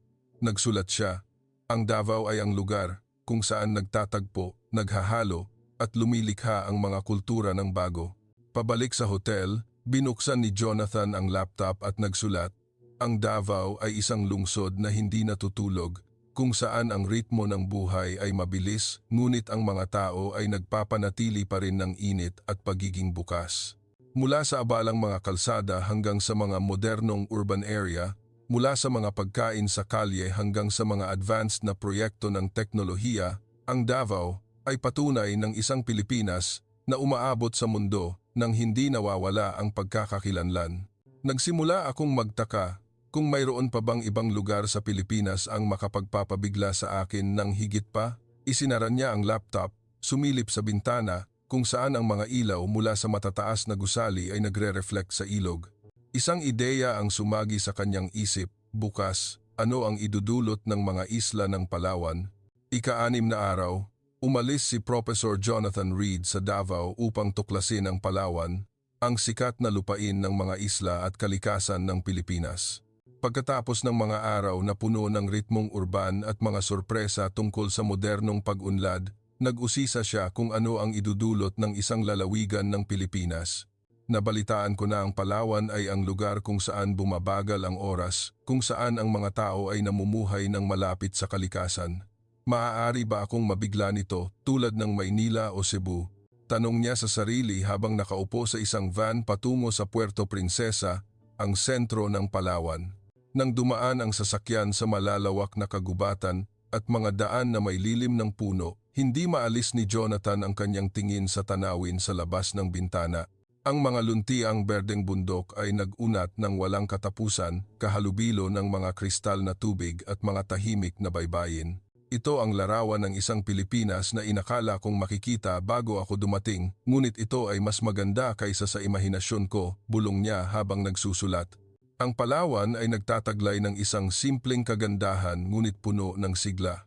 Nagsulat siya, ang Davao ay ang lugar kung saan nagtatagpo, naghahalo, at lumilikha ang mga kultura ng bago. Pabalik sa hotel, Binuksan ni Jonathan ang laptop at nagsulat, "Ang Davao ay isang lungsod na hindi natutulog, kung saan ang ritmo ng buhay ay mabilis, ngunit ang mga tao ay nagpapanatili pa rin ng init at pagiging bukas." Mula sa abalang mga kalsada hanggang sa mga modernong urban area, mula sa mga pagkain sa kalye hanggang sa mga advanced na proyekto ng teknolohiya, ang Davao ay patunay ng isang Pilipinas na umaabot sa mundo nang hindi nawawala ang pagkakakilanlan. Nagsimula akong magtaka kung mayroon pa bang ibang lugar sa Pilipinas ang makapagpapabigla sa akin ng higit pa. Isinara niya ang laptop, sumilip sa bintana kung saan ang mga ilaw mula sa matataas na gusali ay nagre-reflect sa ilog. Isang ideya ang sumagi sa kanyang isip, bukas, ano ang idudulot ng mga isla ng Palawan? Ika-6 na araw, umalis si Professor Jonathan Reed sa Davao upang tuklasin ang Palawan, ang sikat na lupain ng mga isla at kalikasan ng Pilipinas. Pagkatapos ng mga araw na puno ng ritmong urban at mga sorpresa tungkol sa modernong pag-unlad, nag-usisa siya kung ano ang idudulot ng isang lalawigan ng Pilipinas. Nabalitaan ko na ang Palawan ay ang lugar kung saan bumabagal ang oras, kung saan ang mga tao ay namumuhay ng malapit sa kalikasan. Maaari ba akong mabigla nito tulad ng Maynila o Cebu? Tanong niya sa sarili habang nakaupo sa isang van patungo sa Puerto Princesa, ang sentro ng Palawan. Nang dumaan ang sasakyan sa malalawak na kagubatan at mga daan na may lilim ng puno, hindi maalis ni Jonathan ang kanyang tingin sa tanawin sa labas ng bintana. Ang mga luntiang berdeng bundok ay nag-unat ng walang katapusan, kahalubilo ng mga kristal na tubig at mga tahimik na baybayin. Ito ang larawan ng isang Pilipinas na inakala kong makikita bago ako dumating, ngunit ito ay mas maganda kaysa sa imahinasyon ko, bulong niya habang nagsusulat. Ang Palawan ay nagtataglay ng isang simpleng kagandahan ngunit puno ng sigla.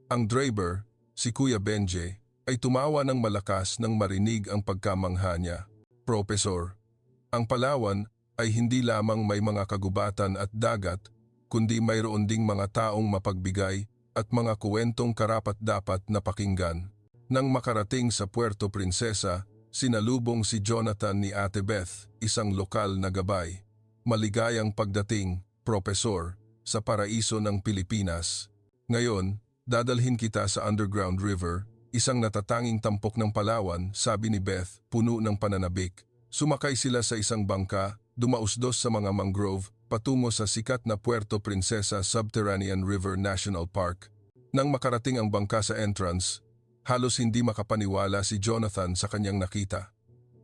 Ang driver, si Kuya Benje, ay tumawa ng malakas nang marinig ang pagkamangha niya. Profesor, ang Palawan ay hindi lamang may mga kagubatan at dagat, kundi mayroon ding mga taong mapagbigay at mga kuwentong karapat-dapat na pakinggan. Nang makarating sa Puerto Princesa, sinalubong si Jonathan ni Ate Beth, isang lokal na gabay. Maligayang pagdating, Profesor, sa paraiso ng Pilipinas. Ngayon, dadalhin kita sa Underground River, isang natatanging tampok ng Palawan, sabi ni Beth, puno ng pananabik. Sumakay sila sa isang bangka, dumausdos sa mga mangrove, patungo sa sikat na Puerto Princesa Subterranean River National Park. Nang makarating ang bangka sa entrance, halos hindi makapaniwala si Jonathan sa kanyang nakita.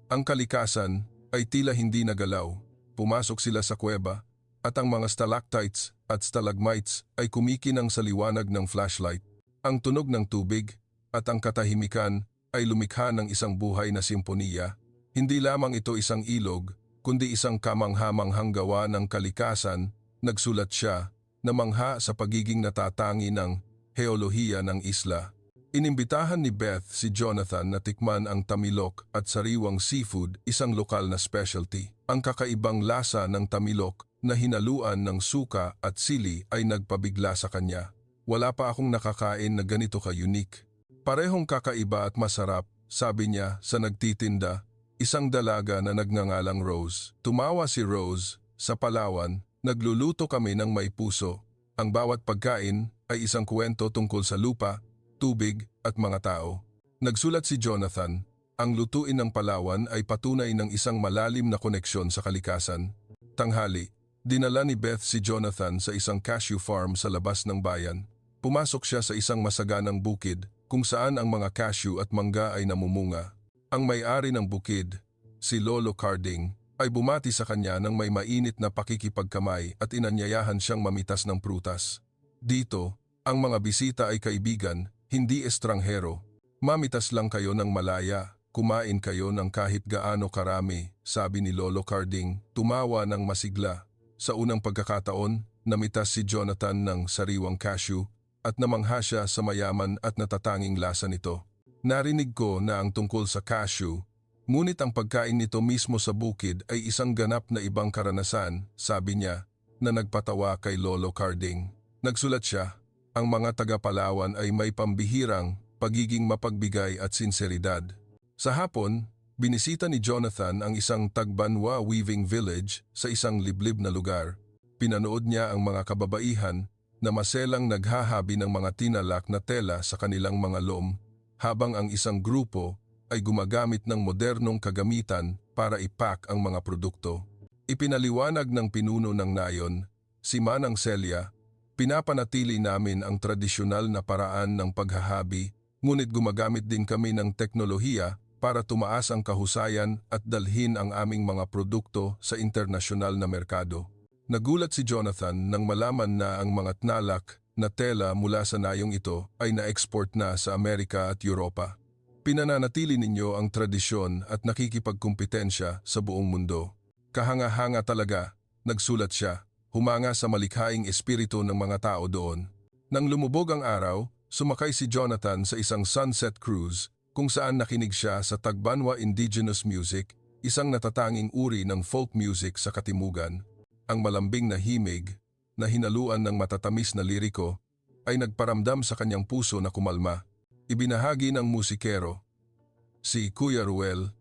Ang kalikasan ay tila hindi nagalaw. Pumasok sila sa kuweba at ang mga stalactites at stalagmites ay kumikinang sa liwanag ng flashlight. Ang tunog ng tubig at ang katahimikan ay lumikha ng isang buhay na simponiya. Hindi lamang ito isang ilog, kundi isang kamangha-manghang gawa ng kalikasan, nagsulat siya, na mangha sa pagiging natatangi ng heolohiya ng isla. Inimbitahan ni Beth si Jonathan na tikman ang tamilok at sariwang seafood, isang lokal na specialty. Ang kakaibang lasa ng tamilok na hinaluan ng suka at sili ay nagpabigla sa kanya. Wala pa akong nakakain na ganito ka-unique. Parehong kakaiba at masarap, sabi niya sa nagtitinda, isang dalaga na nagngangalang Rose. Tumawa si Rose, sa Palawan, nagluluto kami ng may puso. Ang bawat pagkain ay isang kwento tungkol sa lupa, tubig at mga tao. Nagsulat si Jonathan, ang lutuin ng Palawan ay patunay ng isang malalim na koneksyon sa kalikasan. Tanghali, dinala ni Beth si Jonathan sa isang cashew farm sa labas ng bayan. Pumasok siya sa isang masaganang bukid kung saan ang mga cashew at mangga ay namumunga. Ang may-ari ng bukid, si Lolo Carding, ay bumati sa kanya ng may mainit na pakikipagkamay at inanyayahan siyang mamitas ng prutas. Dito, ang mga bisita ay kaibigan, hindi estranghero. Mamitas lang kayo ng malaya, kumain kayo ng kahit gaano karami, sabi ni Lolo Carding, tumawa ng masigla. Sa unang pagkakataon, namitas si Jonathan ng sariwang cashew at namangha siya sa mayaman at natatanging lasa nito. Narinig ko na ang tungkol sa cashew, ngunit ang pagkain nito mismo sa bukid ay isang ganap na ibang karanasan, sabi niya, na nagpatawa kay Lolo Carding. Nagsulat siya, ang mga taga-Palawan ay may pambihirang pagiging mapagbigay at sinseridad. Sa hapon, Binisita ni Jonathan ang isang Tagbanwa weaving village sa isang liblib na lugar. Pinanood niya ang mga kababaihan na maselang naghahabi ng mga tinalak na tela sa kanilang mga loom, habang ang isang grupo ay gumagamit ng modernong kagamitan para ipack ang mga produkto. Ipinaliwanag ng pinuno ng nayon, si Manang Celia, pinapanatili namin ang tradisyonal na paraan ng paghahabi, ngunit gumagamit din kami ng teknolohiya para tumaas ang kahusayan at dalhin ang aming mga produkto sa internasyonal na merkado. Nagulat si Jonathan nang malaman na ang mga tnalak na tela mula sa nayong ito ay na-export na sa Amerika at Europa. Pinananatili ninyo ang tradisyon at nakikipagkumpetensya sa buong mundo. Kahanga-hanga talaga, nagsulat siya, humanga sa malikhaing espiritu ng mga tao doon. Nang lumubog ang araw, sumakay si Jonathan sa isang sunset cruise kung saan nakinig siya sa Tagbanwa indigenous music, isang natatanging uri ng folk music sa Katimugan. Ang malambing na himig, na hinaluan ng matatamis na liriko, ay nagparamdam sa kanyang puso na kumalma. Ibinahagi ng musikero, si Kuya Ruel,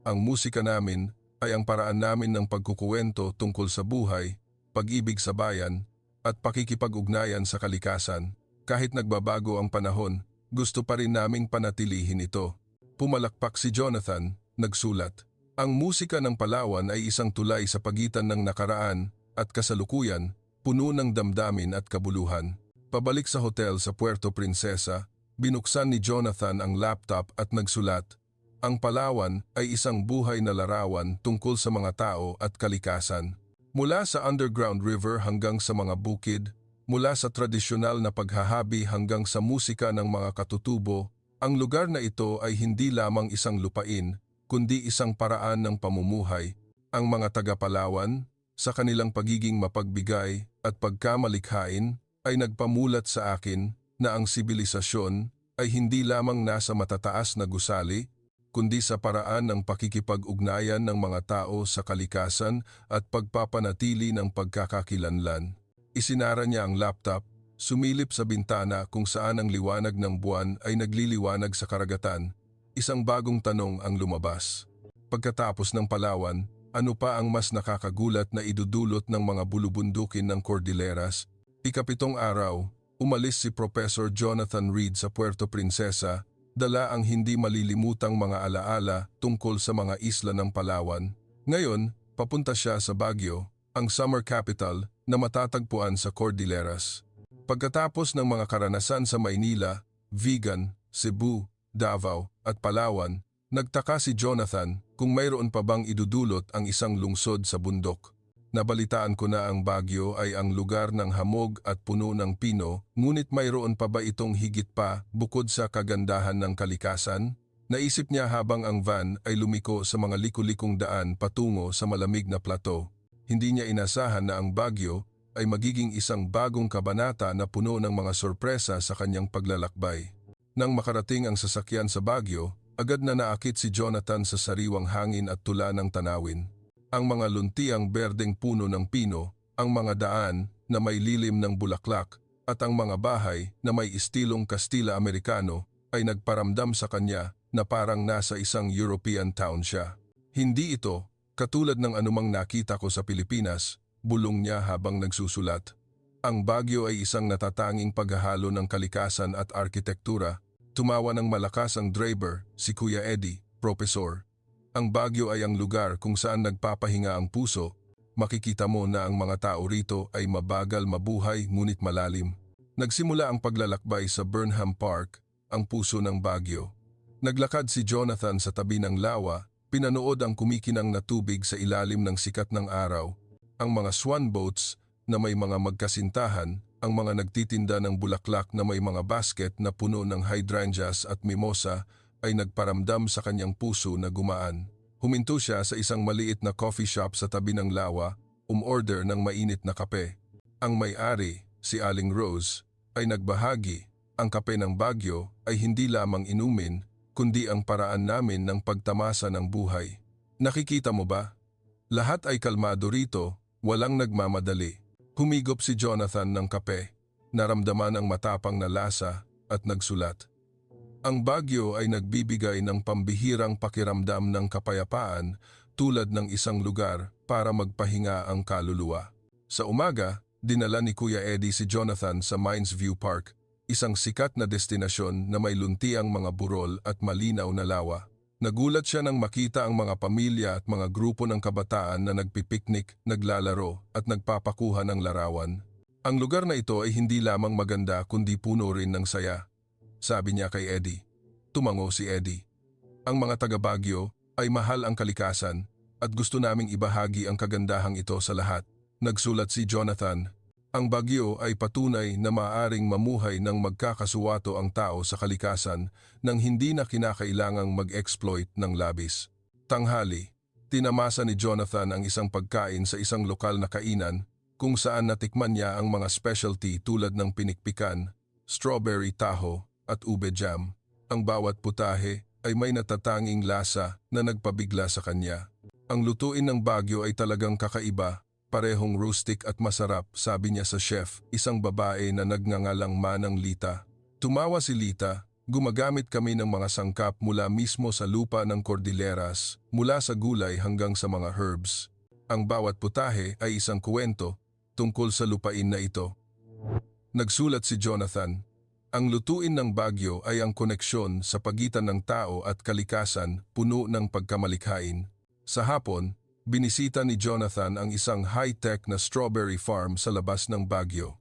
ang musika namin ay ang paraan namin ng pagkukuwento tungkol sa buhay, pag-ibig sa bayan, at pakikipag-ugnayan sa kalikasan. Kahit nagbabago ang panahon, gusto pa rin naming panatilihin ito. Pumalakpak si Jonathan, nagsulat. Ang musika ng Palawan ay isang tulay sa pagitan ng nakaraan at kasalukuyan, puno ng damdamin at kabuluhan. Pabalik sa hotel sa Puerto Princesa, binuksan ni Jonathan ang laptop at nagsulat. Ang Palawan ay isang buhay na larawan tungkol sa mga tao at kalikasan. Mula sa underground river hanggang sa mga bukid, mula sa tradisyonal na paghahabi hanggang sa musika ng mga katutubo, ang lugar na ito ay hindi lamang isang lupain, kundi isang paraan ng pamumuhay. Ang mga taga-Palawan, sa kanilang pagiging mapagbigay at pagkamalikhain, ay nagpamulat sa akin na ang sibilisasyon ay hindi lamang nasa matataas na gusali, kundi sa paraan ng pakikipag-ugnayan ng mga tao sa kalikasan at pagpapanatili ng pagkakakilanlan. Isinara niya ang laptop, sumilip sa bintana kung saan ang liwanag ng buwan ay nagliliwanag sa karagatan. Isang bagong tanong ang lumabas. Pagkatapos ng Palawan, ano pa ang mas nakakagulat na idudulot ng mga bulubundukin ng Cordilleras? Ikapitong araw, umalis si Professor Jonathan Reed sa Puerto Princesa, dala ang hindi malilimutang mga alaala tungkol sa mga isla ng Palawan. Ngayon, papunta siya sa Baguio, ang summer capital na matatagpuan sa Cordilleras. Pagkatapos ng mga karanasan sa Maynila, Vigan, Cebu, Davao at Palawan, nagtaka si Jonathan kung mayroon pa bang idudulot ang isang lungsod sa bundok. Nabalitaan ko na ang Baguio ay ang lugar ng hamog at puno ng pino, ngunit mayroon pa ba itong higit pa bukod sa kagandahan ng kalikasan? Naisip niya habang ang van ay lumiko sa mga liku-likong daan patungo sa malamig na plato. Hindi niya inasahan na ang Baguio ay magiging isang bagong kabanata na puno ng mga sorpresa sa kanyang paglalakbay. Nang makarating ang sasakyan sa Baguio, agad na naakit si Jonathan sa sariwang hangin at tula ng tanawin. Ang mga luntiang berdeng puno ng pino, ang mga daan na may lilim ng bulaklak, at ang mga bahay na may istilong Kastila-Amerikano ay nagparamdam sa kanya na parang nasa isang European town siya. Hindi ito, katulad ng anumang nakita ko sa Pilipinas, bulong niya habang nagsusulat. Ang Baguio ay isang natatanging paghahalo ng kalikasan at arkitektura. Tumawa ng malakas ang driver, si Kuya Eddie, Profesor. Ang Baguio ay ang lugar kung saan nagpapahinga ang puso. Makikita mo na ang mga tao rito ay mabagal mabuhay ngunit malalim. Nagsimula ang paglalakbay sa Burnham Park, ang puso ng Baguio. Naglakad si Jonathan sa tabi ng lawa, pinanood ang kumikinang na tubig sa ilalim ng sikat ng araw. Ang mga swan boats na may mga magkasintahan, ang mga nagtitinda ng bulaklak na may mga basket na puno ng hydrangeas at mimosa ay nagparamdam sa kanyang puso na gumaan. Huminto siya sa isang maliit na coffee shop sa tabi ng lawa, umorder ng mainit na kape. Ang may-ari, si Aling Rose, ay nagbahagi. Ang kape ng Baguio ay hindi lamang inumin, kundi ang paraan namin ng pagtamasa ng buhay. Nakikita mo ba? Lahat ay kalmado rito, walang nagmamadali. Humigop si Jonathan ng kape, naramdaman ang matapang na lasa at nagsulat. Ang Baguio ay nagbibigay ng pambihirang pakiramdam ng kapayapaan tulad ng isang lugar para magpahinga ang kaluluwa. Sa umaga, dinala ni Kuya Eddie si Jonathan sa Mines View Park, isang sikat na destinasyon na may luntiang mga burol at malinaw na lawa. Nagulat siya nang makita ang mga pamilya at mga grupo ng kabataan na nagpipiknik, naglalaro at nagpapakuha ng larawan. Ang lugar na ito ay hindi lamang maganda kundi puno rin ng saya, sabi niya kay Eddie. Tumango si Eddie. Ang mga taga Baguio ay mahal ang kalikasan at gusto naming ibahagi ang kagandahang ito sa lahat. Nagsulat si Jonathan. Ang Baguio ay patunay na maaaring mamuhay ng magkakasuwato ang tao sa kalikasan nang hindi na kinakailangang mag-exploit ng labis. Tanghali, tinamasa ni Jonathan ang isang pagkain sa isang lokal na kainan kung saan natikman niya ang mga specialty tulad ng pinikpikan, strawberry taho at ube jam. Ang bawat putahe ay may natatanging lasa na nagpabigla sa kanya. Ang lutuin ng Baguio ay talagang kakaiba, parehong rustic at masarap, sabi niya sa chef, isang babae na nagngangalang Manang Lita. Tumawa si Lita, gumagamit kami ng mga sangkap mula mismo sa lupa ng Cordilleras, mula sa gulay hanggang sa mga herbs. Ang bawat putahe ay isang kwento tungkol sa lupain na ito. Nagsulat si Jonathan, ang lutuin ng Baguio ay ang koneksyon sa pagitan ng tao at kalikasan, puno ng pagkamalikhain. Sa hapon, binisita ni Jonathan ang isang high-tech na strawberry farm sa labas ng Baguio.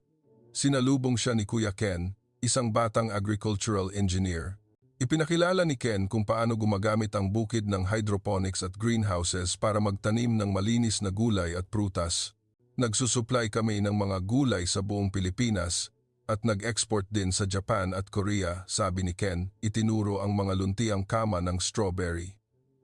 Sinalubong siya ni Kuya Ken, isang batang agricultural engineer. Ipinakilala ni Ken kung paano gumagamit ang bukid ng hydroponics at greenhouses para magtanim ng malinis na gulay at prutas. Nagsusupply kami ng mga gulay sa buong Pilipinas at nag-export din sa Japan at Korea, sabi ni Ken, itinuro ang mga luntiang kama ng strawberry.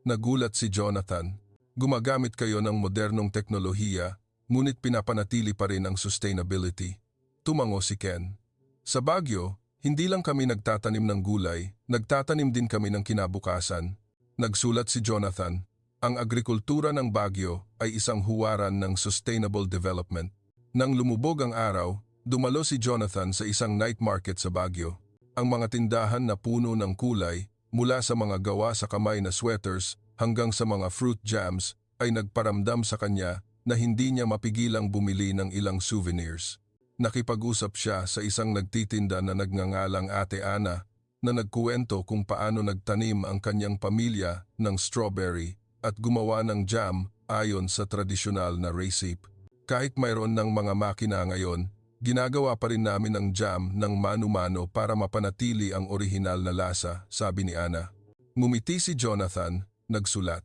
Nagulat si Jonathan. Gumagamit kayo ng modernong teknolohiya, ngunit pinapanatili pa rin ang sustainability. Tumango si Ken. Sa Baguio, hindi lang kami nagtatanim ng gulay, nagtatanim din kami ng kinabukasan. Nagsulat si Jonathan, ang agrikultura ng Baguio ay isang huwaran ng sustainable development. Nang lumubog ang araw, dumalo si Jonathan sa isang night market sa Baguio. Ang mga tindahan na puno ng kulay, mula sa mga gawa sa kamay na sweaters, hanggang sa mga fruit jams ay nagparamdam sa kanya na hindi niya mapigilang bumili ng ilang souvenirs. Nakipag-usap siya sa isang nagtitinda na nagngangalang Ate Ana na nagkuwento kung paano nagtanim ang kanyang pamilya ng strawberry at gumawa ng jam ayon sa tradisyonal na recipe. Kahit mayroon ng mga makina ngayon, ginagawa pa rin namin ang jam ng mano-mano para mapanatili ang orihinal na lasa, sabi ni Ana. Ngumiti si Jonathan. Nagsulat,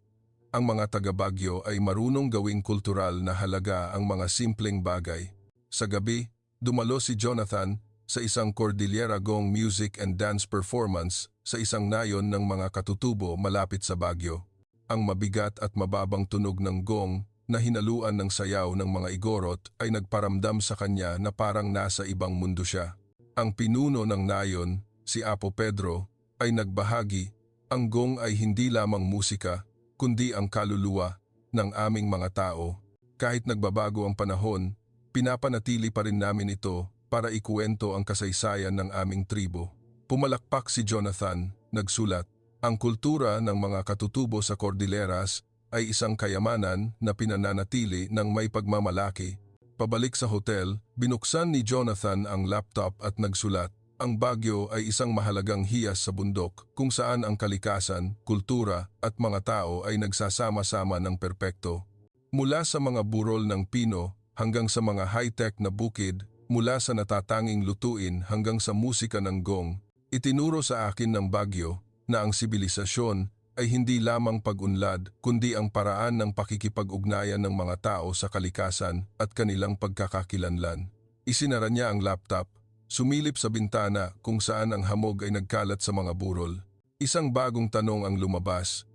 ang mga taga Baguio ay marunong gawing kultural na halaga ang mga simpleng bagay. Sa gabi, dumalo si Jonathan sa isang Cordillera Gong music and dance performance sa isang nayon ng mga katutubo malapit sa Baguio. Ang mabigat at mababang tunog ng gong na hinaluan ng sayaw ng mga igorot ay nagparamdam sa kanya na parang nasa ibang mundo siya. Ang pinuno ng nayon, si Apo Pedro, ay nagbahagi. Ang gong ay hindi lamang musika, kundi ang kaluluwa ng aming mga tao. Kahit nagbabago ang panahon, pinapanatili pa rin namin ito para ikuwento ang kasaysayan ng aming tribo. Pumalakpak si Jonathan, nagsulat, ang kultura ng mga katutubo sa Cordilleras ay isang kayamanan na pinananatili ng may pagmamalaki. Pabalik sa hotel, binuksan ni Jonathan ang laptop at nagsulat, ang Baguio ay isang mahalagang hiyas sa bundok kung saan ang kalikasan, kultura at mga tao ay nagsasama-sama ng perpekto. Mula sa mga burol ng pino hanggang sa mga high-tech na bukid, mula sa natatanging lutuin hanggang sa musika ng gong, itinuro sa akin ng Baguio na ang sibilisasyon ay hindi lamang pag-unlad kundi ang paraan ng pakikipag-ugnayan ng mga tao sa kalikasan at kanilang pagkakakilanlan. Isinara niya ang laptop. Sumilip sa bintana kung saan ang hamog ay nagkalat sa mga burol. Isang bagong tanong ang lumabas.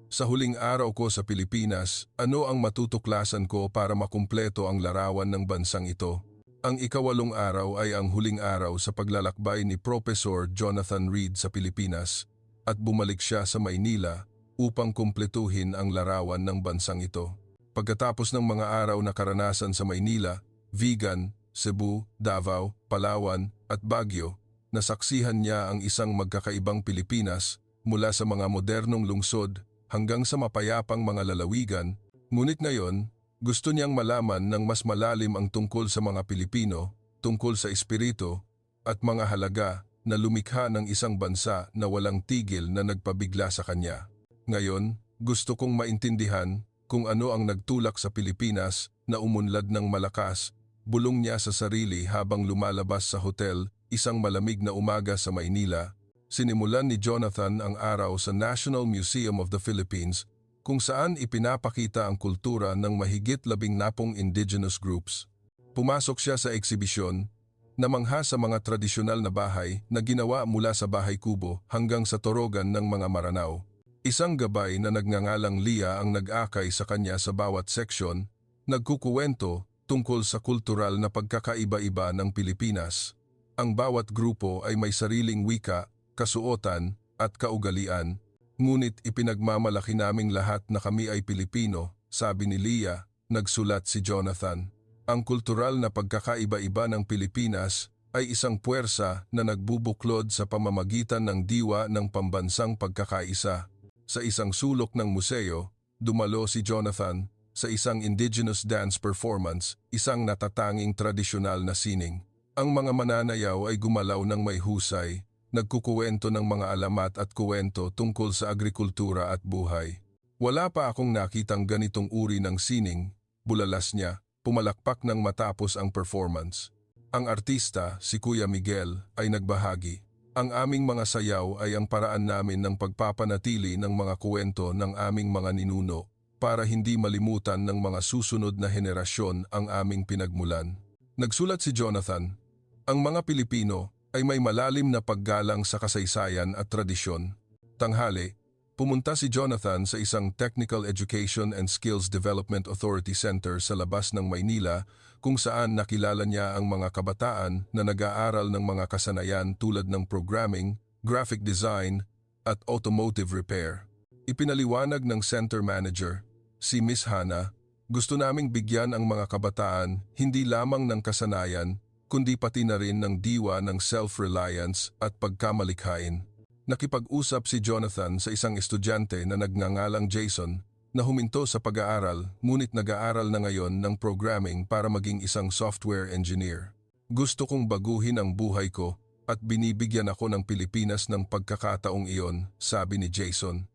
Sa huling araw ko sa Pilipinas, ano ang matutuklasan ko para makumpleto ang larawan ng bansang ito? Ang ikawalong araw ay ang huling araw sa paglalakbay ni Professor Jonathan Reed sa Pilipinas at bumalik siya sa Maynila upang kumpletuhin ang larawan ng bansang ito. Pagkatapos ng mga araw na karanasan sa Maynila, Vigan, Cebu, Davao, Palawan at Baguio, nasaksihan niya ang isang magkakaibang Pilipinas mula sa mga modernong lungsod hanggang sa mapayapang mga lalawigan, ngunit ngayon, gusto niyang malaman ng mas malalim ang tungkol sa mga Pilipino, tungkol sa espiritu at mga halaga na lumikha ng isang bansa na walang tigil na nagpabigla sa kanya. Ngayon, gusto kong maintindihan kung ano ang nagtulak sa Pilipinas na umunlad ng malakas, bulong niya sa sarili habang lumalabas sa hotel isang malamig na umaga sa Maynila. Sinimulan ni Jonathan ang araw sa National Museum of the Philippines kung saan ipinapakita ang kultura ng mahigit 10 indigenous groups. Pumasok siya sa eksibisyon, namangha sa mga tradisyonal na bahay na ginawa mula sa bahay kubo hanggang sa torogan ng mga Maranao. Isang gabay na nagngangalang Lia ang nag-akay sa kanya sa bawat seksyon, nagkukuwento tungkol sa kultural na pagkakaiba-iba ng Pilipinas. Ang bawat grupo ay may sariling wika, kasuotan at kaugalian, ngunit ipinagmamalaki naming lahat na kami ay Pilipino, sabi ni Lia, nagsulat si Jonathan. Ang kultural na pagkakaiba-iba ng Pilipinas ay isang puwersa na nagbubuklod sa pamamagitan ng diwa ng pambansang pagkakaisa. Sa isang sulok ng museo, dumalo si Jonathan sa isang indigenous dance performance, isang natatanging tradisyonal na sining. Ang mga mananayaw ay gumalaw ng may husay, nagkukuwento ng mga alamat at kuwento tungkol sa agrikultura at buhay. Wala pa akong nakitang ganitong uri ng sining, bulalas niya, pumalakpak ng matapos ang performance. Ang artista, si Kuya Miguel, ay nagbahagi. Ang aming mga sayaw ay ang paraan namin ng pagpapanatili ng mga kuwento ng aming mga ninuno para hindi malimutan ng mga susunod na henerasyon ang aming pinagmulan. Nagsulat si Jonathan, ang mga Pilipino ay may malalim na paggalang sa kasaysayan at tradisyon. Tanghali, pumunta si Jonathan sa isang Technical Education and Skills Development Authority Center sa labas ng Maynila kung saan nakilala niya ang mga kabataan na nag-aaral ng mga kasanayan tulad ng programming, graphic design at automotive repair. Ipinaliwanag ng center manager, si Miss Hana, gusto naming bigyan ang mga kabataan hindi lamang ng kasanayan kundi pati na rin ng diwa ng self-reliance at pagkamalikhain. Nakipag-usap si Jonathan sa isang estudyante na nagngangalang Jason na huminto sa pag-aaral ngunit nag-aaral na ngayon ng programming para maging isang software engineer. Gusto kong baguhin ang buhay ko at binibigyan ako ng Pilipinas ng pagkakataong iyon, sabi ni Jason.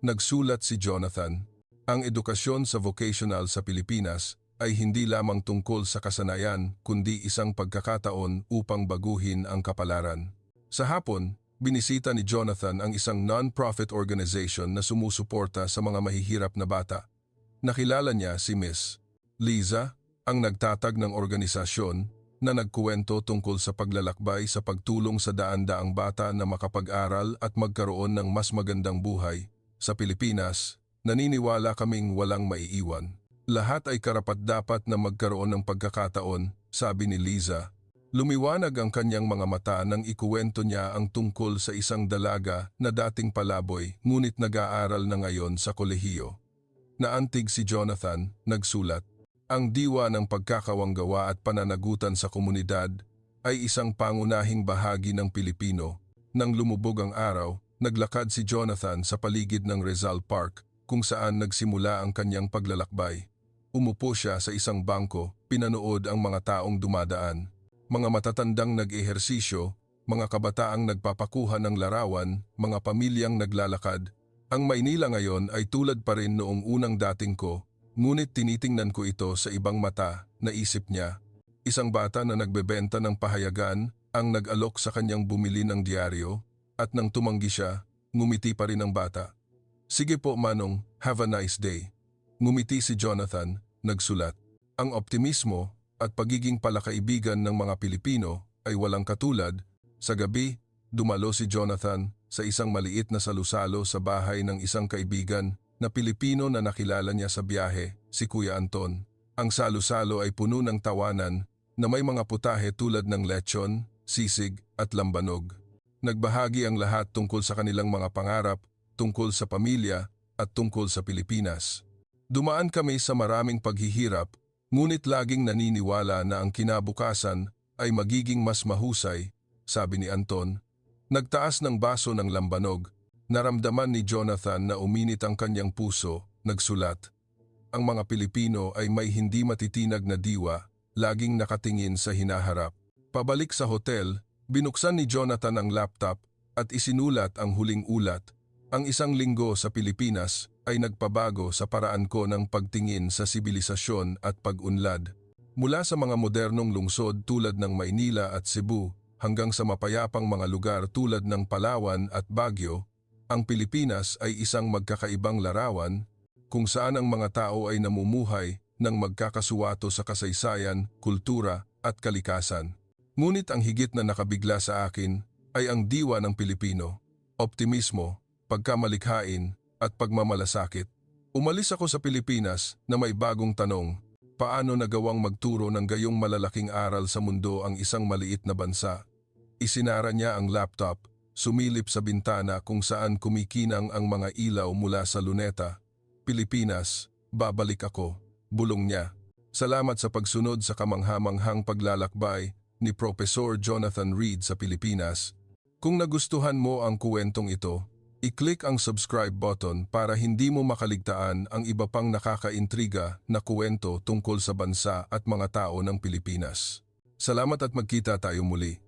Nagsulat si Jonathan, ang edukasyon sa vocational sa Pilipinas ay hindi lamang tungkol sa kasanayan kundi isang pagkakataon upang baguhin ang kapalaran. Sa hapon, binisita ni Jonathan ang isang non-profit organization na sumusuporta sa mga mahihirap na bata. Nakilala niya si Miss Liza, ang nagtatag ng organisasyon na nagkuwento tungkol sa paglalakbay sa pagtulong sa daan-daang bata na makapag-aral at magkaroon ng mas magandang buhay. Sa Pilipinas, naniniwala kaming walang maiiwan. Lahat ay karapat-dapat na magkaroon ng pagkakataon, sabi ni Liza. Lumiwanag ang kanyang mga mata nang ikuwento niya ang tungkol sa isang dalaga na dating palaboy ngunit nag-aaral na ngayon sa kolehiyo. Naantig si Jonathan, nagsulat. Ang diwa ng pagkakawanggawa at pananagutan sa komunidad ay isang pangunahing bahagi ng Pilipino. Nang lumubog ang araw, naglakad si Jonathan sa paligid ng Rizal Park kung saan nagsimula ang kanyang paglalakbay. Umupo siya sa isang bangko, pinanood ang mga taong dumadaan. Mga matatandang nag-ehersisyo, mga kabataang nagpapakuha ng larawan, mga pamilyang naglalakad. Ang Maynila ngayon ay tulad pa rin noong unang dating ko, ngunit tinitingnan ko ito sa ibang mata, naisip niya. Isang bata na nagbebenta ng pahayagan ang nag-alok sa kanyang bumili ng diaryo at nang tumanggi siya, ngumiti pa rin ang bata. Sige po Manong, have a nice day. Ngumiti si Jonathan, nagsulat. Ang optimismo at pagiging palakaibigan ng mga Pilipino ay walang katulad. Sa gabi, dumalo si Jonathan sa isang maliit na salusalo sa bahay ng isang kaibigan na Pilipino na nakilala niya sa biyahe, si Kuya Anton. Ang salusalo ay puno ng tawanan na may mga putahe tulad ng lechon, sisig at lambanog. Nagbahagi ang lahat tungkol sa kanilang mga pangarap, tungkol sa pamilya at tungkol sa Pilipinas. Dumaan kami sa maraming paghihirap, ngunit laging naniniwala na ang kinabukasan ay magiging mas mahusay, sabi ni Anton. Nagtaas ng baso ng lambanog. Naramdaman ni Jonathan na uminit ang kanyang puso, nagsulat. Ang mga Pilipino ay may hindi matitinag na diwa, laging nakatingin sa hinaharap. Pabalik sa hotel, binuksan ni Jonathan ang laptop at isinulat ang huling ulat. Ang 1 linggo sa Pilipinas ay nagpabago sa paraan ko ng pagtingin sa sibilisasyon at pag-unlad. Mula sa mga modernong lungsod tulad ng Maynila at Cebu hanggang sa mapayapang mga lugar tulad ng Palawan at Baguio, ang Pilipinas ay isang magkakaibang larawan kung saan ang mga tao ay namumuhay ng magkakasuwato sa kasaysayan, kultura at kalikasan. Ngunit ang higit na nakabigla sa akin ay ang diwa ng Pilipino, optimismo, pagkamalikhain at pagmamalasakit. Umalis ako sa Pilipinas na may bagong tanong, paano nagawang magturo ng gayong malalaking aral sa mundo ang isang maliit na bansa? Isinara niya ang laptop, sumilip sa bintana kung saan kumikinang ang mga ilaw mula sa luneta. Pilipinas, babalik ako, bulong niya. Salamat sa pagsunod sa kamanghamanghang paglalakbay ni Professor Jonathan Reed sa Pilipinas. Kung nagustuhan mo ang kuwentong ito, i-click ang subscribe button para hindi mo makaligtaan ang iba pang nakakaintriga na kuwento tungkol sa bansa at mga tao ng Pilipinas. Salamat at magkita tayo muli.